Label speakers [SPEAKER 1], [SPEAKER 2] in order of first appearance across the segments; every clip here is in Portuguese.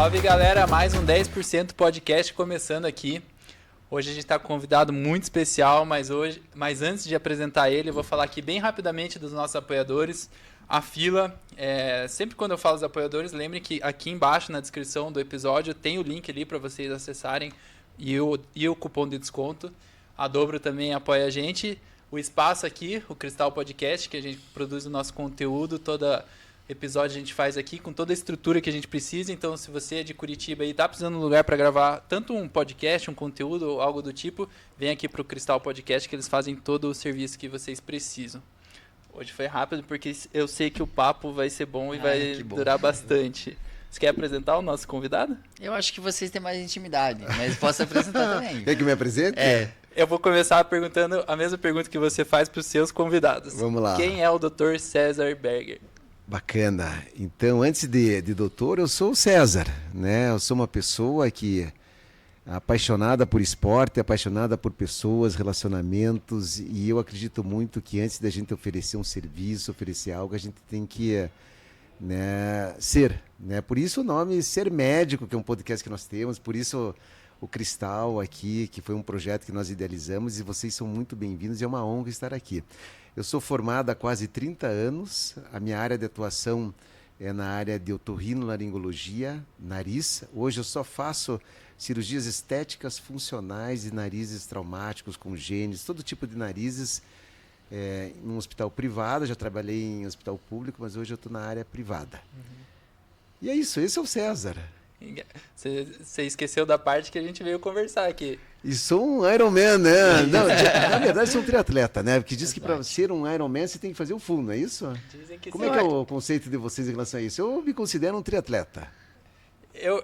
[SPEAKER 1] Salve, galera, mais um 10% podcast começando aqui. Hoje a gente está com um convidado muito especial, mas antes de apresentar ele, eu vou falar aqui bem rapidamente dos nossos apoiadores. A fila, sempre quando eu falo dos apoiadores, lembrem que aqui embaixo na descrição do episódio tem o link ali para vocês acessarem e o cupom de desconto. A Dobro também apoia a gente. O espaço aqui, o Cristal Podcast, que a gente produz o nosso conteúdo, todo episódio a gente faz aqui com toda a estrutura que a gente precisa. Então, se você é de Curitiba e está precisando de um lugar para gravar tanto um podcast, um conteúdo ou algo do tipo, vem aqui para o Cristal Podcast que eles fazem todo o serviço que vocês precisam. Hoje foi rápido porque eu sei que o papo vai ser bom e vai durar bastante. Você quer apresentar o nosso convidado?
[SPEAKER 2] Eu acho que vocês têm mais intimidade, mas posso apresentar também.
[SPEAKER 3] Quer que me apresente?
[SPEAKER 1] Eu vou começar perguntando a mesma pergunta que você faz para os seus convidados.
[SPEAKER 3] Vamos lá.
[SPEAKER 1] Quem é o Dr. César Berger?
[SPEAKER 3] Bacana. Então, antes de doutor, eu sou o César, né? Eu sou uma pessoa que é apaixonada por esporte, apaixonada por pessoas, relacionamentos, e eu acredito muito que antes da gente oferecer um serviço, oferecer algo, a gente tem que ser, né? Por isso o nome Ser Médico, que é um podcast que nós temos, por isso o Cristal aqui, que foi um projeto que nós idealizamos, e vocês são muito bem-vindos e é uma honra estar aqui. Eu sou formado há quase 30 anos, a minha área de atuação é na área de otorrinolaringologia, nariz. Hoje eu só faço cirurgias estéticas funcionais de narizes traumáticos, congênitos, todo tipo de narizes, em um hospital privado. Já trabalhei em hospital público, mas hoje eu estou na área privada. E é isso, esse é o César.
[SPEAKER 1] Você esqueceu da parte que a gente veio conversar aqui.
[SPEAKER 3] E sou um Ironman, né? Não, na verdade sou um triatleta, né? Porque diz que para ser um Ironman você tem que fazer o full, não é isso?
[SPEAKER 1] Dizem que
[SPEAKER 3] Como é que é o conceito de vocês em relação a isso? Eu me considero um triatleta.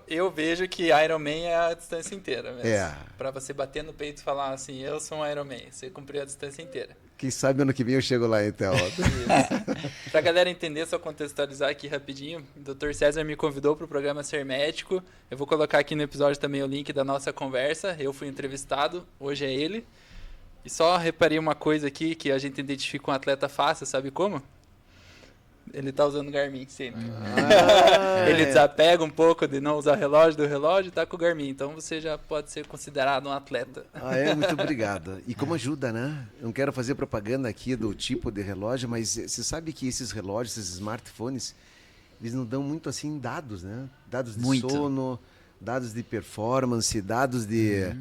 [SPEAKER 1] Eu vejo que Ironman é a distância inteira mesmo. Pra você bater no peito e falar assim, eu sou um Ironman, você cumpriu a distância inteira.
[SPEAKER 3] Quem sabe ano que vem eu chego lá então.
[SPEAKER 1] Pra galera entender, só contextualizar aqui rapidinho, o Dr. César me convidou pro programa Ser Médico. Eu vou colocar aqui no episódio também o link da nossa conversa. Eu fui entrevistado, hoje é ele. E só reparei uma coisa aqui que a gente identifica um atleta fácil, sabe como? Ele tá usando o Garmin sempre. Ele desapega um pouco de não usar do relógio e tá com o Garmin. Então você já pode ser considerado um atleta.
[SPEAKER 3] Muito obrigado. E como ajuda, né? Eu não quero fazer propaganda aqui do tipo de relógio, mas você sabe que esses relógios, esses smartphones, eles não dão muito assim dados, né? Dados de sono, dados de performance, dados de...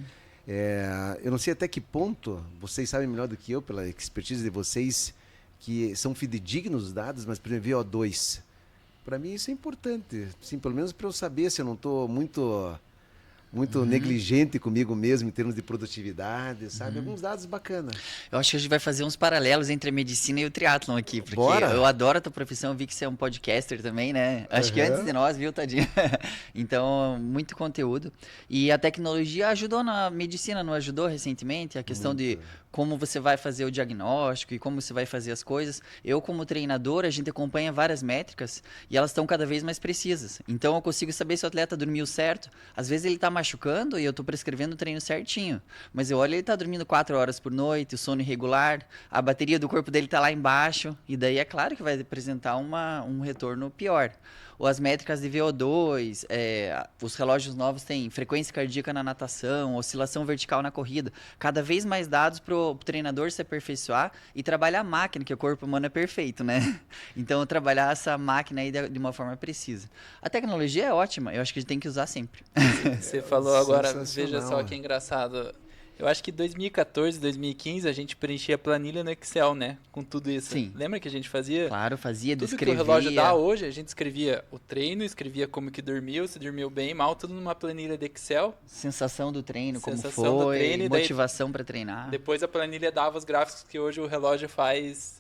[SPEAKER 3] eu não sei até que ponto, vocês sabem melhor do que eu, pela expertise de vocês, que são fidedignos os dados, mas, por exemplo, VO2. Para mim isso é importante, sim, pelo menos para eu saber se eu não estou muito negligente comigo mesmo em termos de produtividade, sabe? Alguns dados bacanas.
[SPEAKER 2] Eu acho que a gente vai fazer uns paralelos entre a medicina e o triatlon aqui, porque eu adoro a tua profissão, eu vi que você é um podcaster também, né? Acho que antes de nós, viu, tadinho? Então, muito conteúdo. E a tecnologia ajudou na medicina, não ajudou recentemente? A questão de como você vai fazer o diagnóstico e como você vai fazer as coisas. Eu, como treinador, a gente acompanha várias métricas e elas estão cada vez mais precisas. Então, eu consigo saber se o atleta dormiu certo. Às vezes ele está machucando e eu estou prescrevendo o treino certinho. Mas eu olho, ele está dormindo 4 horas por noite, o sono irregular, a bateria do corpo dele está lá embaixo. E daí é claro que vai apresentar um retorno pior. Ou as métricas de VO2, os relógios novos têm frequência cardíaca na natação, oscilação vertical na corrida. Cada vez mais dados para o treinador se aperfeiçoar e trabalhar a máquina, que o corpo humano é perfeito, né? Então, trabalhar essa máquina aí de uma forma precisa. A tecnologia é ótima, eu acho que a gente tem que usar sempre.
[SPEAKER 1] Você falou agora, veja só que engraçado. Eu acho que 2014, 2015 a gente preenchia a planilha no Excel, né? Com tudo isso.
[SPEAKER 2] Sim.
[SPEAKER 1] Lembra que a gente fazia?
[SPEAKER 2] Claro, fazia,
[SPEAKER 1] tudo
[SPEAKER 2] descrevia.
[SPEAKER 1] Tudo que o relógio dá hoje, a gente escrevia o treino, escrevia como que dormiu, se dormiu bem, mal, tudo numa planilha de Excel.
[SPEAKER 2] Sensação do treino, como foi,
[SPEAKER 1] do treino,
[SPEAKER 2] motivação para treinar.
[SPEAKER 1] Depois a planilha dava os gráficos que hoje o relógio faz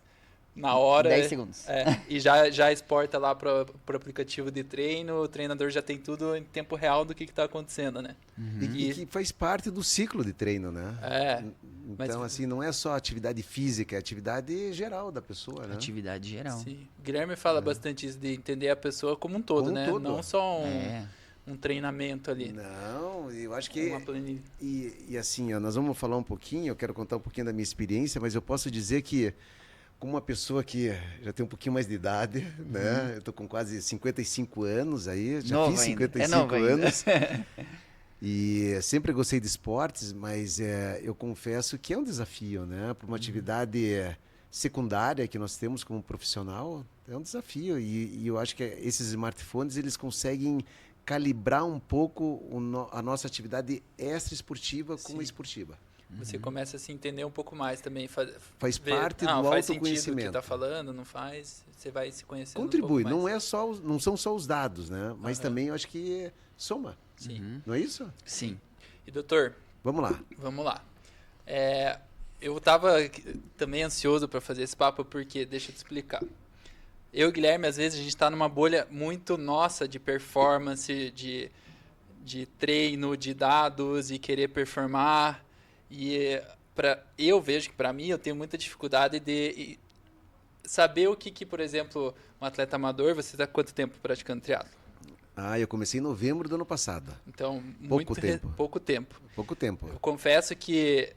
[SPEAKER 1] na hora.
[SPEAKER 2] 10 segundos.
[SPEAKER 1] E já exporta lá pro aplicativo de treino, o treinador já tem tudo em tempo real do que está acontecendo, né?
[SPEAKER 3] E que faz parte do ciclo de treino, né? Então, assim, não é só atividade física, é atividade geral da pessoa, né?
[SPEAKER 2] Atividade geral.
[SPEAKER 1] Sim. O Guilherme fala bastante isso de entender a pessoa como um todo, né? Não só um treinamento ali.
[SPEAKER 3] Não, eu acho que...
[SPEAKER 1] Uma planilha.
[SPEAKER 3] E assim, nós vamos falar um pouquinho, eu quero contar um pouquinho da minha experiência, mas eu posso dizer que como uma pessoa que já tem um pouquinho mais de idade, né? Eu tô com quase 55 anos aí, já
[SPEAKER 2] Novo
[SPEAKER 3] fiz
[SPEAKER 2] ainda.
[SPEAKER 3] 55
[SPEAKER 2] É
[SPEAKER 3] anos. E sempre gostei de esportes, mas eu confesso que é um desafio, né? Para uma atividade secundária que nós temos como profissional, é um desafio. E eu acho que esses smartphones, eles conseguem calibrar um pouco a nossa atividade extra-esportiva como esportiva.
[SPEAKER 1] Você começa a se entender um pouco mais também.
[SPEAKER 3] Faz
[SPEAKER 1] ver,
[SPEAKER 3] parte do
[SPEAKER 1] faz sentido o que
[SPEAKER 3] autoconhecimento.
[SPEAKER 1] está falando, não faz, você vai se conhecendo
[SPEAKER 3] Contribui,
[SPEAKER 1] um pouco mais.
[SPEAKER 3] não são só os dados, né? Mas também eu acho que soma.
[SPEAKER 1] Sim.
[SPEAKER 3] Não é isso?
[SPEAKER 2] Sim.
[SPEAKER 1] E doutor,
[SPEAKER 3] Vamos lá.
[SPEAKER 1] vamos lá. Eu estava também ansioso para fazer esse papo porque, deixa eu te explicar. Eu e o Guilherme, às vezes, a gente está numa bolha muito nossa de performance, de treino, de dados e querer performar. E eu vejo que, para mim, eu tenho muita dificuldade de saber o que, por exemplo, um atleta amador, você está quanto tempo praticando triatlo?
[SPEAKER 3] Eu comecei em novembro do ano passado.
[SPEAKER 1] Então,
[SPEAKER 3] Pouco tempo.
[SPEAKER 1] pouco tempo.
[SPEAKER 3] Pouco tempo.
[SPEAKER 1] Eu confesso que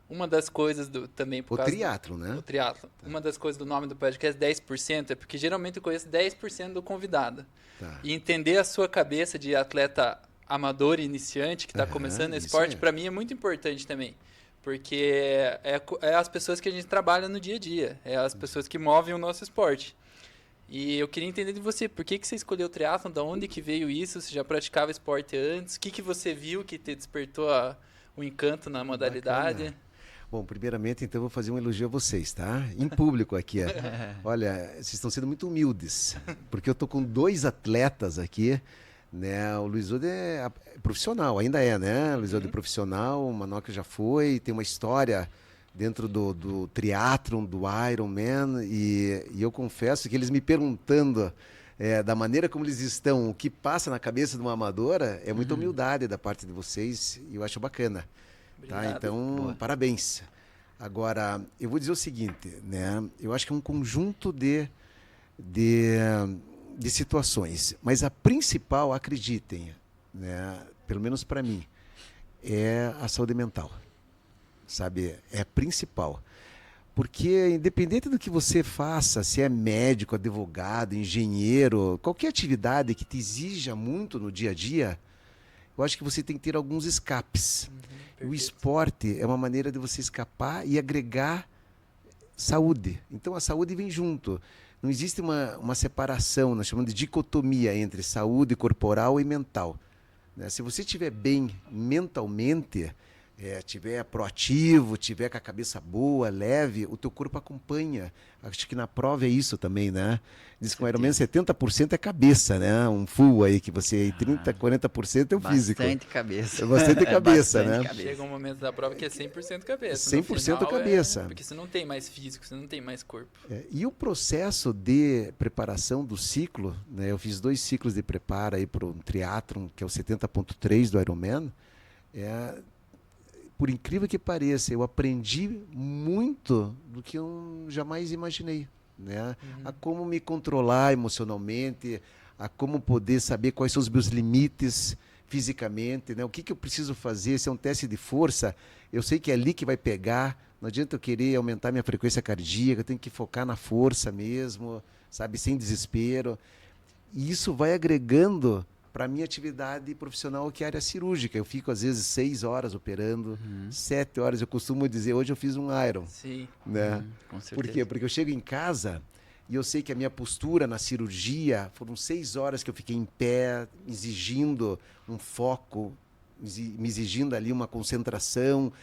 [SPEAKER 1] uma das coisas também por
[SPEAKER 3] O
[SPEAKER 1] causa
[SPEAKER 3] triatlo, né?
[SPEAKER 1] o triatlo. Uma das coisas do nome do podcast 10% é porque geralmente eu conheço 10% do convidado.
[SPEAKER 3] Tá.
[SPEAKER 1] E entender a sua cabeça de atleta amador e iniciante que está começando esse esporte, para mim é muito importante também. Porque é as pessoas que a gente trabalha no dia a dia. É as pessoas que movem o nosso esporte. E eu queria entender de você, por que você escolheu o triatlon? Da onde que veio isso? Você já praticava esporte antes? O que você viu que te despertou o encanto na modalidade?
[SPEAKER 3] Bacana. Bom, primeiramente, então, eu vou fazer um elogio a vocês, tá? Em público aqui. Olha, vocês estão sendo muito humildes, porque eu tô com 2 atletas aqui, né? O Luiz Ode é profissional, ainda é, né? O Luiz Ode é profissional, o Manoca já foi, tem uma história dentro do triatlon, do Ironman, e eu confesso que eles me perguntando da maneira como eles estão, o que passa na cabeça de uma amadora, é muita humildade da parte de vocês, e eu acho bacana. Tá? Então, parabéns. Agora, eu vou dizer o seguinte, né? Eu acho que é um conjunto de situações, mas a principal, acreditem, né? Pelo menos para mim, é a saúde mental. Sabe? É a principal. Porque independente do que você faça, se é médico, advogado, engenheiro, qualquer atividade que te exija muito no dia a dia, eu acho que você tem que ter alguns escapes. O esporte é uma maneira de você escapar e agregar saúde. Então a saúde vem junto. Não existe uma separação, nós chamamos de dicotomia entre saúde corporal e mental. Né? Se você estiver bem mentalmente, tiver proativo, tiver com a cabeça boa, leve, o teu corpo acompanha. Acho que na prova é isso também, né? Diz que mais ou menos 70% é cabeça, né? Um full aí que você... 30%, 40% é o físico.
[SPEAKER 2] Bastante cabeça.
[SPEAKER 3] É bastante cabeça,
[SPEAKER 2] Bastante
[SPEAKER 3] né?
[SPEAKER 2] cabeça.
[SPEAKER 1] Chega um momento da prova que é 100% cabeça.
[SPEAKER 3] 100% cabeça.
[SPEAKER 1] Porque você não tem mais físico, você não tem mais corpo.
[SPEAKER 3] E o processo de preparação do ciclo, né? Eu fiz 2 ciclos de preparo aí para o triatlon, que é o 70.3 do Ironman. Por incrível que pareça, eu aprendi muito do que eu jamais imaginei, né? A como me controlar emocionalmente, a como poder saber quais são os meus limites fisicamente, né? O que eu preciso fazer, se é um teste de força, eu sei que é ali que vai pegar, não adianta eu querer aumentar minha frequência cardíaca, eu tenho que focar na força mesmo, sabe, sem desespero. E isso vai agregando para a minha atividade profissional, que é a área cirúrgica. Eu fico, às vezes, 6 horas operando, 7 horas. Eu costumo dizer, hoje eu fiz um Iron.
[SPEAKER 1] Sim.
[SPEAKER 3] Né?
[SPEAKER 2] Com certeza.
[SPEAKER 3] Por quê? Porque eu chego em casa e eu sei que a minha postura na cirurgia, foram 6 horas que eu fiquei em pé, exigindo um foco, me exigindo ali uma concentração,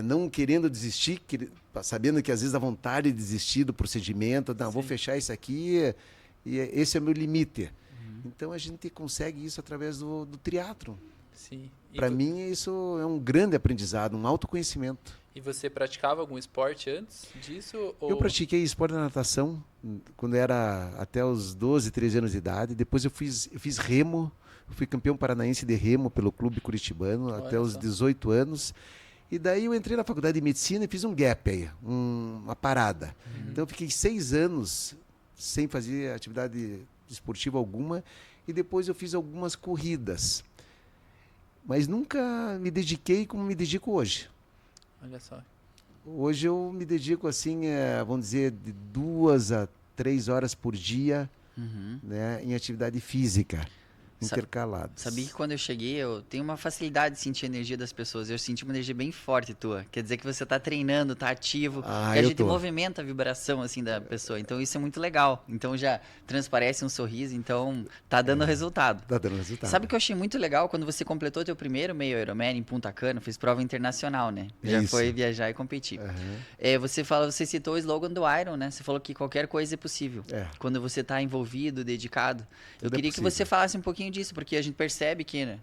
[SPEAKER 3] não querendo desistir, sabendo que às vezes a vontade de desistir do procedimento, não, vou fechar isso aqui, e esse é o meu limite. Então a gente consegue isso através do triatlon.
[SPEAKER 1] Sim.
[SPEAKER 3] Para mim isso é um grande aprendizado, um autoconhecimento.
[SPEAKER 1] E você praticava algum esporte antes disso? Ou...
[SPEAKER 3] Eu pratiquei esporte da natação quando era até os 12, 13 anos de idade. Depois eu fiz remo, fui campeão paranaense de remo pelo Clube Curitibano até os 18 anos. E daí eu entrei na faculdade de medicina e fiz um gap aí, uma parada. Então eu fiquei 6 anos sem fazer atividade esportiva alguma, e depois eu fiz algumas corridas. Mas nunca me dediquei como me dedico hoje.
[SPEAKER 1] Olha só.
[SPEAKER 3] Hoje eu me dedico assim, vamos dizer, de 2 a 3 horas por dia, né, em atividade física. Intercalados.
[SPEAKER 2] Sabia que quando eu cheguei, eu tenho uma facilidade de sentir a energia das pessoas. Eu senti uma energia bem forte tua. Quer dizer que você tá treinando, tá ativo. E a gente movimenta a vibração, assim, da pessoa. Então, isso é muito legal. Então, já transparece um sorriso. Então, tá dando resultado.
[SPEAKER 3] Tá dando resultado.
[SPEAKER 2] Sabe o que eu achei muito legal? Quando você completou teu primeiro meio Ironman em Punta Cana, fez prova internacional, né? Já foi viajar e competir. Você citou o slogan do Iron, né? Você falou que qualquer coisa é possível. Quando você tá envolvido, dedicado. Eu queria que você falasse um pouquinho disso, porque a gente percebe que, né,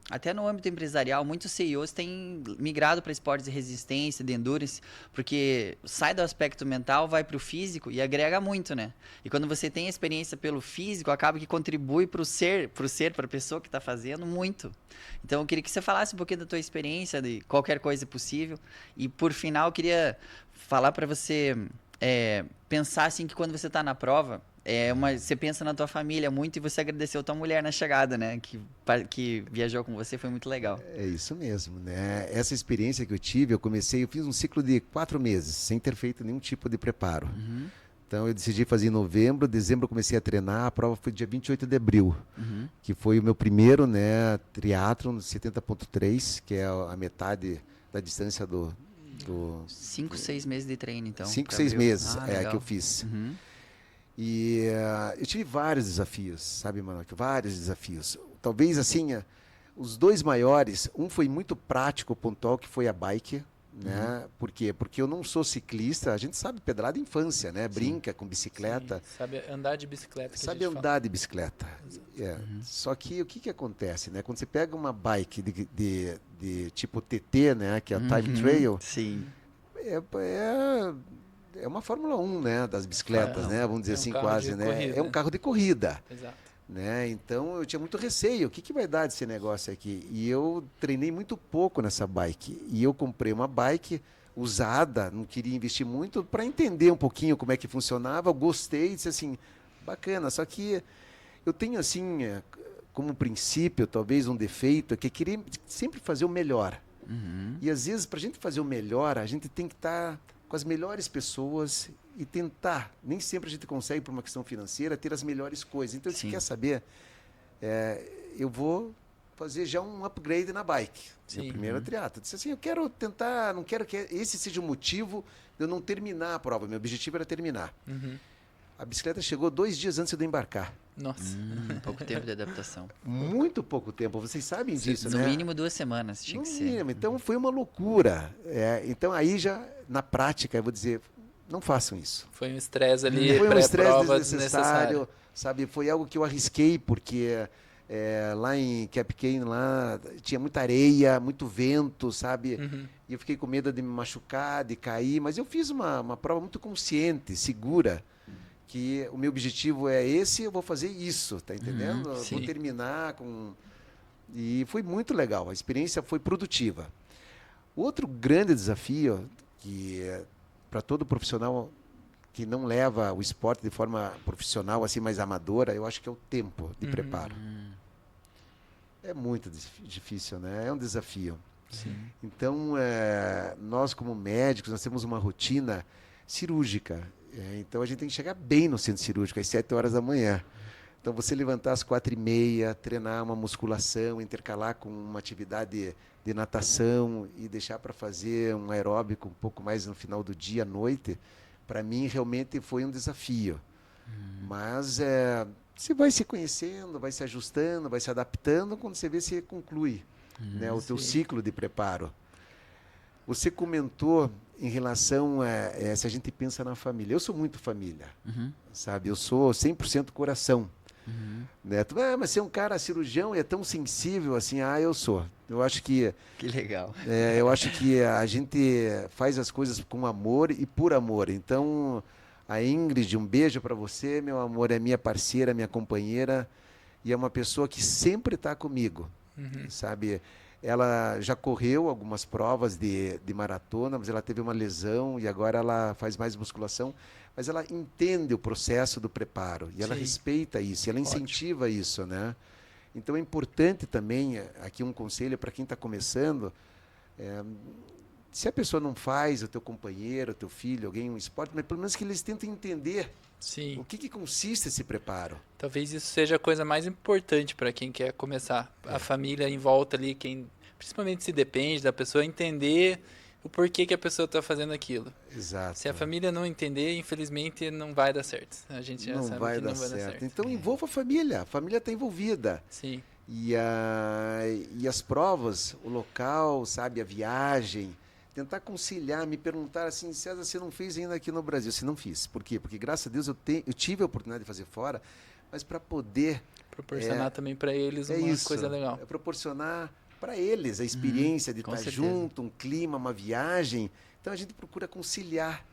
[SPEAKER 2] até no âmbito empresarial, muitos CEOs têm migrado para esportes de resistência, de endurance, porque sai do aspecto mental, vai para o físico e agrega muito, né? E quando você tem experiência pelo físico, acaba que contribui para a pessoa que está fazendo muito. Então, eu queria que você falasse um pouquinho da tua experiência, de qualquer coisa possível. E, por final, eu queria falar para você pensar assim que quando você está na prova, você pensa na tua família muito e você agradeceu a tua mulher na chegada, né? Que viajou com você, foi muito legal.
[SPEAKER 3] É isso mesmo, né? Essa experiência que eu tive, eu fiz um ciclo de 4 meses, sem ter feito nenhum tipo de preparo. Então eu decidi fazer em novembro, dezembro eu comecei a treinar, a prova foi dia 28 de abril, que foi o meu primeiro, né, triatlon 70.3, que é a metade da distância do
[SPEAKER 2] 5, 6 meses de treino, então.
[SPEAKER 3] 5, 6 meses que eu fiz. E eu tive vários desafios, sabe, Manoel? Vários desafios. Talvez, assim, os 2 maiores, um foi muito prático, pontual, que foi a bike, né? Por quê? Porque eu não sou ciclista, a gente sabe pedalar de infância, né? Brinca com bicicleta.
[SPEAKER 1] Sim. Sabe andar de bicicleta.
[SPEAKER 3] Sabe andar de bicicleta. Só que o que acontece, né? Quando você pega uma bike de tipo TT, né? Que é a Time Trail.
[SPEAKER 2] Sim.
[SPEAKER 3] É uma Fórmula 1, né, das bicicletas, né, vamos dizer assim, quase, né?
[SPEAKER 1] Corrida.
[SPEAKER 3] É um carro de corrida.
[SPEAKER 1] Exato.
[SPEAKER 3] Né? Então eu tinha muito receio, o que vai dar desse negócio aqui? E eu treinei muito pouco nessa bike. E eu comprei uma bike usada, não queria investir muito, para entender um pouquinho como é que funcionava. Eu gostei, disse assim, bacana. Só que eu tenho assim, como princípio, talvez um defeito, que é querer sempre fazer o melhor. E às vezes, para a gente fazer o melhor, a gente tem que estar com as melhores pessoas e tentar, nem sempre a gente consegue, por uma questão financeira, ter as melhores coisas. Então, se quer saber, eu vou fazer já um upgrade na bike. Meu primeiro triatlo. Disse assim, eu quero tentar, não quero que esse seja o motivo de eu não terminar a prova. Meu objetivo era terminar. A bicicleta chegou 2 dias antes de eu embarcar.
[SPEAKER 1] Nossa.
[SPEAKER 2] Pouco tempo de adaptação.
[SPEAKER 3] Muito pouco tempo, vocês sabem disso, né?
[SPEAKER 2] No mínimo 2 semanas tinha que ser.
[SPEAKER 3] Então foi uma loucura. Então aí já, na prática, eu vou dizer, não façam isso.
[SPEAKER 1] Foi um estresse ali,
[SPEAKER 3] foi um estresse
[SPEAKER 1] desnecessário.
[SPEAKER 3] Sabe? Foi algo que eu arrisquei, porque lá em Cap Cana, lá tinha muita areia, muito vento, sabe? E eu fiquei com medo de me machucar, de cair, mas eu fiz uma prova muito consciente, segura, que o meu objetivo é esse, eu vou fazer isso, tá entendendo? Vou terminar com... E foi muito legal, a experiência foi produtiva. Outro grande desafio, que para todo profissional que não leva o esporte de forma profissional, assim, mais amadora, eu acho que é o tempo de preparo. É muito difícil, né? É um desafio. Então, nós como médicos, nós temos uma rotina cirúrgica. Então, a gente tem que chegar bem no centro cirúrgico, às 7 horas da manhã. Então, você levantar às 4h30, treinar uma musculação, intercalar com uma atividade de natação e deixar para fazer um aeróbico um pouco mais no final do dia, à noite, para mim, realmente foi um desafio. Mas você vai se conhecendo, vai se ajustando, vai se adaptando, quando você vê, você conclui né, o teu ciclo de preparo. Você comentou em relação a se a gente pensa na família. Eu sou muito família, sabe? Eu sou 100% coração. Né? Mas você é um cara cirurgião e é tão sensível assim. Eu sou. Eu acho que...
[SPEAKER 2] Que legal.
[SPEAKER 3] Eu acho que a gente faz as coisas com amor e por amor. Então, a Ingrid, um beijo para você, meu amor. É minha parceira, minha companheira. E é uma pessoa que sempre está comigo, sabe? Ela já correu algumas provas de maratona, mas ela teve uma lesão e agora ela faz mais musculação. Mas ela entende o processo do preparo e ela respeita isso, ela incentiva isso, né? Então é importante também, aqui um conselho para quem está começando, Se a pessoa não faz, o teu companheiro, o teu filho, alguém, um esporte, mas pelo menos que eles tentem entender
[SPEAKER 1] Sim.
[SPEAKER 3] o que consiste esse preparo.
[SPEAKER 1] Talvez isso seja a coisa mais importante para quem quer começar. A família em volta ali, quem principalmente se depende da pessoa, entender o porquê que a pessoa está fazendo aquilo.
[SPEAKER 3] Exato.
[SPEAKER 1] Se a família não entender, infelizmente não vai dar certo. A gente já
[SPEAKER 3] não
[SPEAKER 1] sabe
[SPEAKER 3] vai
[SPEAKER 1] que
[SPEAKER 3] dar
[SPEAKER 1] não vai dar
[SPEAKER 3] certo.
[SPEAKER 1] certo.
[SPEAKER 3] Então envolva a família está envolvida.
[SPEAKER 1] Sim.
[SPEAKER 3] E as provas, o local, sabe, a viagem, tentar conciliar, me perguntar assim, César, você não fez ainda aqui no Brasil? Se não fiz. Por quê? Porque graças a Deus eu tive a oportunidade de fazer fora, mas para poder
[SPEAKER 1] proporcionar também para eles uma coisa legal.
[SPEAKER 3] É proporcionar para eles a experiência de estar junto, um clima, uma viagem. Então a gente procura conciliar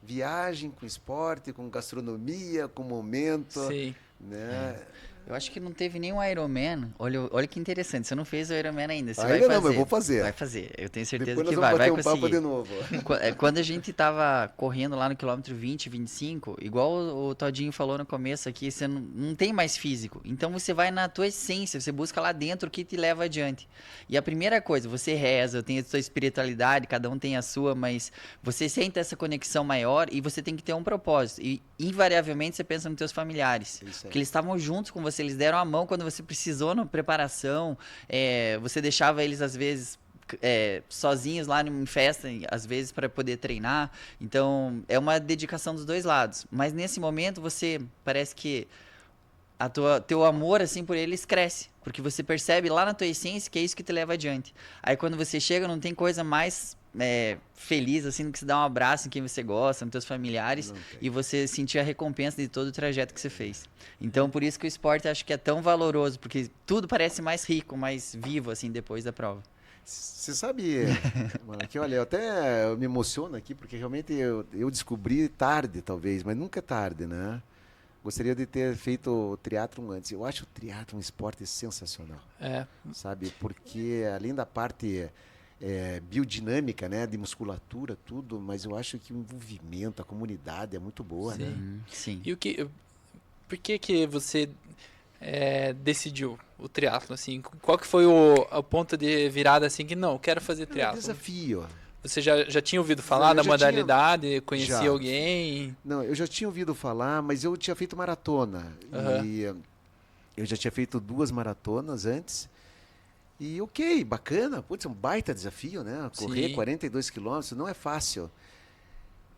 [SPEAKER 3] viagem com esporte, com gastronomia, com momento.
[SPEAKER 1] Sim.
[SPEAKER 3] Né?
[SPEAKER 2] Eu acho que não teve nenhum Ironman. Olha que interessante, você não fez o Ironman ainda. Você
[SPEAKER 3] ainda
[SPEAKER 2] vai fazer.
[SPEAKER 3] Não, eu vou fazer.
[SPEAKER 2] Vai fazer, eu tenho certeza
[SPEAKER 3] Depois
[SPEAKER 2] que
[SPEAKER 3] nós vamos
[SPEAKER 2] vai
[SPEAKER 3] bater um
[SPEAKER 2] conseguir.
[SPEAKER 3] papo de novo.
[SPEAKER 2] Quando a gente tava correndo lá no quilômetro 20, 25, igual o Todinho falou no começo aqui, você não tem mais físico. Então você vai na tua essência, você busca lá dentro o que te leva adiante. E a primeira coisa, você reza, tem a sua espiritualidade, cada um tem a sua, mas você sente essa conexão maior e você tem que ter um propósito. E invariavelmente você pensa nos teus familiares. Porque eles estavam juntos com você, eles deram a mão quando você precisou na preparação, você deixava eles às vezes sozinhos lá em festa, às vezes para poder treinar. Então é uma dedicação dos dois lados. Mas nesse momento você parece que teu amor assim por eles cresce, porque você percebe lá na tua essência que é isso que te leva adiante. Aí quando você chega, não tem coisa mais feliz assim do que se dar um abraço em quem você gosta, nos teus familiares, e você sentir a recompensa de todo o trajeto que você fez. Então por isso que o esporte acho que é tão valoroso, porque tudo parece mais rico, mais vivo assim depois da prova.
[SPEAKER 3] Você sabe, mano, que olha, eu me emociono aqui, porque realmente eu descobri tarde, talvez, mas nunca é tarde, né? Gostaria de ter feito o triatlon antes. Eu acho o triatlon um esporte sensacional. Sabe? Porque além da parte biodinâmica, né? De musculatura, tudo, mas eu acho que o envolvimento, a comunidade é muito boa,
[SPEAKER 1] sim.
[SPEAKER 3] né?
[SPEAKER 2] Sim.
[SPEAKER 1] E por que você decidiu o triatlon, assim? Qual que foi o ponto de virada, assim, que não, quero fazer triatlon?
[SPEAKER 3] Desafio.
[SPEAKER 1] Você já tinha ouvido falar da modalidade? Conhecia alguém?
[SPEAKER 3] Não, eu já tinha ouvido falar, mas eu tinha feito maratona. E eu já tinha feito 2 maratonas antes. E ok, bacana. Putz, é um baita desafio, né? Correr 42 quilômetros não é fácil.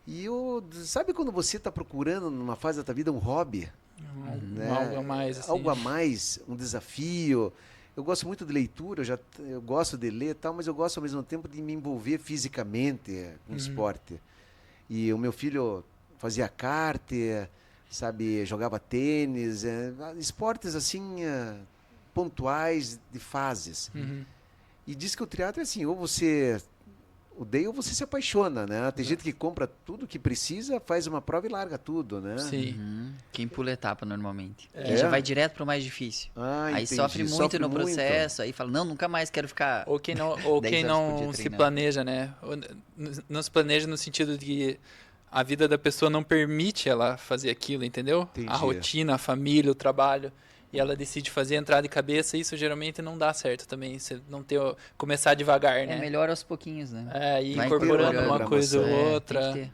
[SPEAKER 3] E sabe quando você está procurando numa fase da tua vida um hobby? Né?
[SPEAKER 1] Algo a mais, assim.
[SPEAKER 3] Algo a mais, um desafio. Eu gosto muito de leitura, eu gosto de ler e tal, mas eu gosto ao mesmo tempo de me envolver fisicamente com esporte. E o meu filho fazia kart, sabe, jogava tênis, esportes assim pontuais de fases. E diz que o triatlo é assim, ou você odeia ou você se apaixona, né? Tem gente que compra tudo que precisa, faz uma prova e larga tudo, né?
[SPEAKER 1] Sim.
[SPEAKER 2] Quem pula etapa normalmente. Quem já vai direto pro mais difícil. Aí entendi. Sofre muito no processo, aí fala, não, nunca mais quero ficar.
[SPEAKER 1] Ou quem não se planeja, né? Não se planeja no sentido de que a vida da pessoa não permite ela fazer aquilo, entendeu?
[SPEAKER 3] Entendi.
[SPEAKER 1] A rotina, a família, o trabalho. E ela decide fazer entrar de cabeça, isso geralmente não dá certo também. Você não começar devagar, né?
[SPEAKER 2] É melhor aos pouquinhos, né?
[SPEAKER 1] Ir incorporando uma coisa ou outra.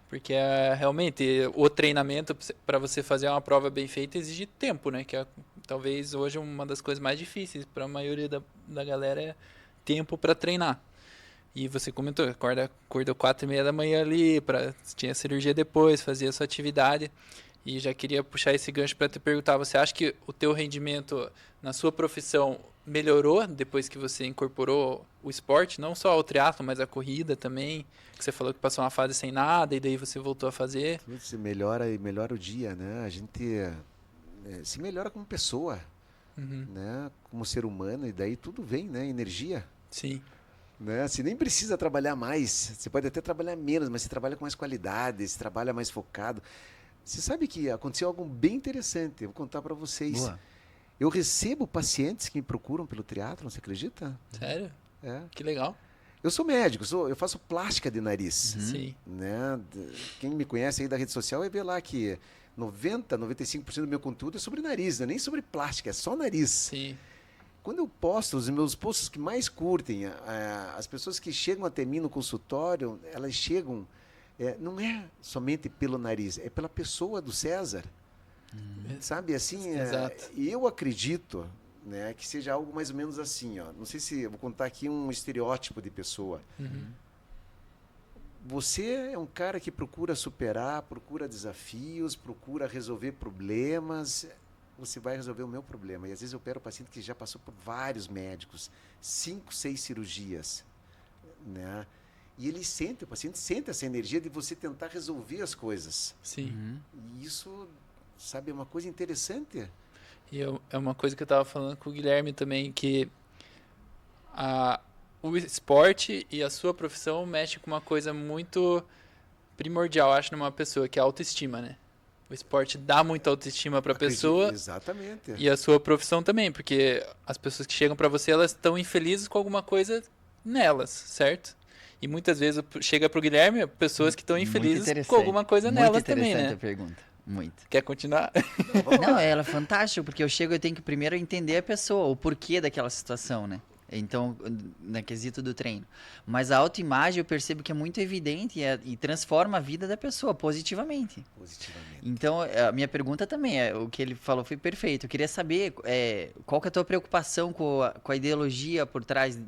[SPEAKER 1] Porque realmente o treinamento para você fazer uma prova bem feita exige tempo, né? Que talvez hoje uma das coisas mais difíceis para a maioria da galera é tempo para treinar. E você comentou, acordou 4:30 da manhã ali, tinha cirurgia depois, fazia a sua atividade. E já queria puxar esse gancho para te perguntar, você acha que o teu rendimento na sua profissão melhorou depois que você incorporou o esporte? Não só o triatlo, mas a corrida também, que você falou que passou uma fase sem nada e daí você voltou a fazer.
[SPEAKER 3] Você melhora o dia, né? A gente se melhora como pessoa, né? Como ser humano, e daí tudo vem, né? Energia.
[SPEAKER 1] Sim.
[SPEAKER 3] Né? Você nem precisa trabalhar mais, você pode até trabalhar menos, mas você trabalha com mais qualidade, você trabalha mais focado. Você sabe que aconteceu algo bem interessante, eu vou contar para vocês.
[SPEAKER 2] Boa.
[SPEAKER 3] Eu recebo pacientes que me procuram pelo triatlon, você acredita?
[SPEAKER 1] Sério?
[SPEAKER 3] É.
[SPEAKER 1] Que legal.
[SPEAKER 3] Eu sou médico, eu faço plástica de nariz.
[SPEAKER 1] Sim.
[SPEAKER 3] Né? Quem me conhece aí da rede social vai ver lá que 95% do meu conteúdo é sobre nariz, não é nem sobre plástica, é só nariz.
[SPEAKER 1] Sim.
[SPEAKER 3] quando eu posto, os meus posts que mais curtem, as pessoas que chegam até mim no consultório, elas chegam, não é somente pelo nariz, é pela pessoa do César. Sabe, assim, eu acredito, né, que seja algo mais ou menos assim, ó. Não sei se eu vou contar aqui um estereótipo de pessoa. Você é um cara que procura superar, procura desafios, procura resolver problemas. Você vai resolver o meu problema. E às vezes eu opero um paciente que já passou por vários médicos, 5, 6 cirurgias, né? E o paciente sente essa energia de você tentar resolver as coisas.
[SPEAKER 1] Sim.
[SPEAKER 3] E isso, sabe, é uma coisa interessante.
[SPEAKER 1] E é uma coisa que eu estava falando com o Guilherme também, que o esporte e a sua profissão mexe com uma coisa muito primordial, acho, numa pessoa, que é a autoestima, né? O esporte dá muita autoestima para a pessoa.
[SPEAKER 3] Exatamente.
[SPEAKER 1] E a sua profissão também, porque as pessoas que chegam para você, elas estão infelizes com alguma coisa nelas, certo? E muitas vezes chega para o Guilherme pessoas que estão infelizes com alguma coisa nelas também, né?
[SPEAKER 2] Muito interessante a pergunta. Muito.
[SPEAKER 1] Quer continuar?
[SPEAKER 2] Não, ela é fantástica, porque eu tenho que primeiro entender a pessoa, o porquê daquela situação, né? Então, na quesito do treino. Mas a autoimagem eu percebo que é muito evidente e transforma a vida da pessoa positivamente. Então, a minha pergunta também, o que ele falou foi perfeito. Eu queria saber qual que é a tua preocupação com a ideologia por trás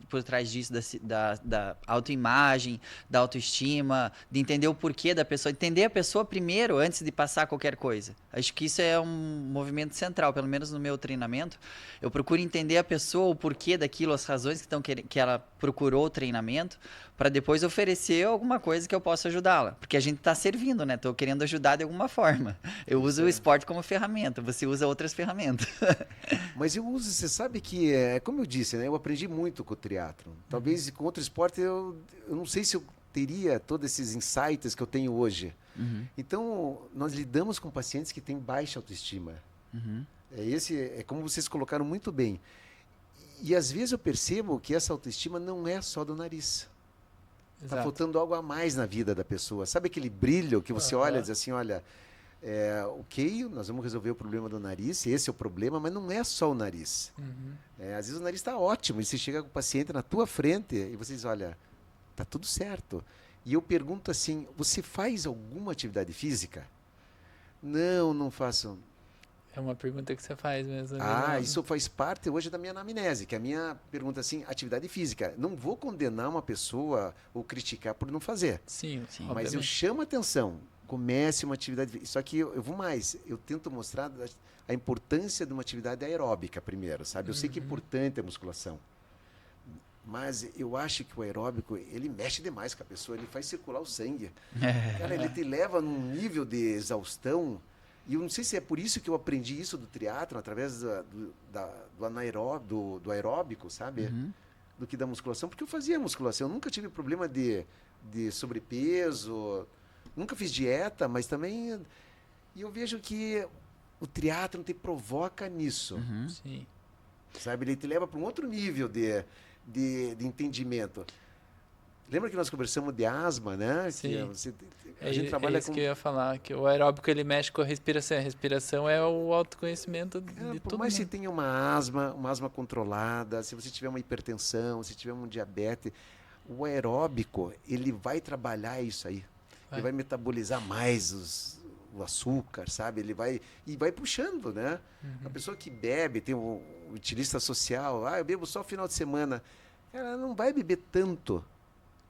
[SPEAKER 2] disso, da autoimagem, da autoestima, de entender o porquê da pessoa. Entender a pessoa primeiro, antes de passar qualquer coisa. Acho que isso é um movimento central, pelo menos no meu treinamento. Eu procuro entender a pessoa, o porquê daquilo, as razões que ela procurou o treinamento, para depois oferecer alguma coisa que eu possa ajudá-la. Porque a gente está servindo, né? Estou querendo ajudar de alguma forma. Eu uso o esporte como ferramenta, você usa outras ferramentas.
[SPEAKER 3] Mas eu uso, você sabe que, como eu disse, né? Eu aprendi muito com o triatlon. Talvez com outro esporte eu não sei se eu teria todos esses insights que eu tenho hoje. Então, nós lidamos com pacientes que têm baixa autoestima. É como vocês colocaram muito bem. E às vezes eu percebo que essa autoestima não é só do nariz. Está faltando algo a mais na vida da pessoa. Sabe aquele brilho que você olha e diz assim, olha, ok, nós vamos resolver o problema do nariz, esse é o problema, mas não é só o nariz. Às vezes o nariz está ótimo e você chega com o paciente na tua frente e você diz, olha, está tudo certo. E eu pergunto assim, você faz alguma atividade física? Não, não faço.
[SPEAKER 1] É uma pergunta que você faz mesmo.
[SPEAKER 3] Isso faz parte hoje da minha anamnese, que a minha pergunta assim, atividade física. Não vou condenar uma pessoa ou criticar por não fazer.
[SPEAKER 1] Sim.
[SPEAKER 3] Mas
[SPEAKER 1] obviamente.
[SPEAKER 3] eu chamo a atenção, comece uma atividade física. Só que eu vou mais, eu tento mostrar a importância de uma atividade aeróbica primeiro, sabe? Eu sei que é importante a musculação. Mas eu acho que o aeróbico, ele mexe demais com a pessoa, ele faz circular o sangue. Cara, ele te leva num nível de exaustão. E eu não sei se é por isso que eu aprendi isso do triatlon, através do aeróbico, sabe? Do que da musculação, porque eu fazia musculação. Eu nunca tive problema de sobrepeso, nunca fiz dieta, mas também... E eu vejo que o triatlon te provoca nisso.
[SPEAKER 1] Sim.
[SPEAKER 3] Sabe? Ele te leva para um outro nível de entendimento. Lembra que nós conversamos de asma, né?
[SPEAKER 1] Sim.
[SPEAKER 3] A gente trabalha
[SPEAKER 1] isso que eu ia falar, que o aeróbico ele mexe com a respiração. A respiração é o autoconhecimento de
[SPEAKER 3] por
[SPEAKER 1] todo
[SPEAKER 3] mais
[SPEAKER 1] mundo.
[SPEAKER 3] que tenha uma asma controlada, se você tiver uma hipertensão, se tiver um diabetes, o aeróbico, ele vai trabalhar isso aí. Ele vai metabolizar mais o açúcar, sabe? Ele vai puxando, né? A pessoa que bebe, tem um utilista social, eu bebo só final de semana. Ela não vai beber tanto.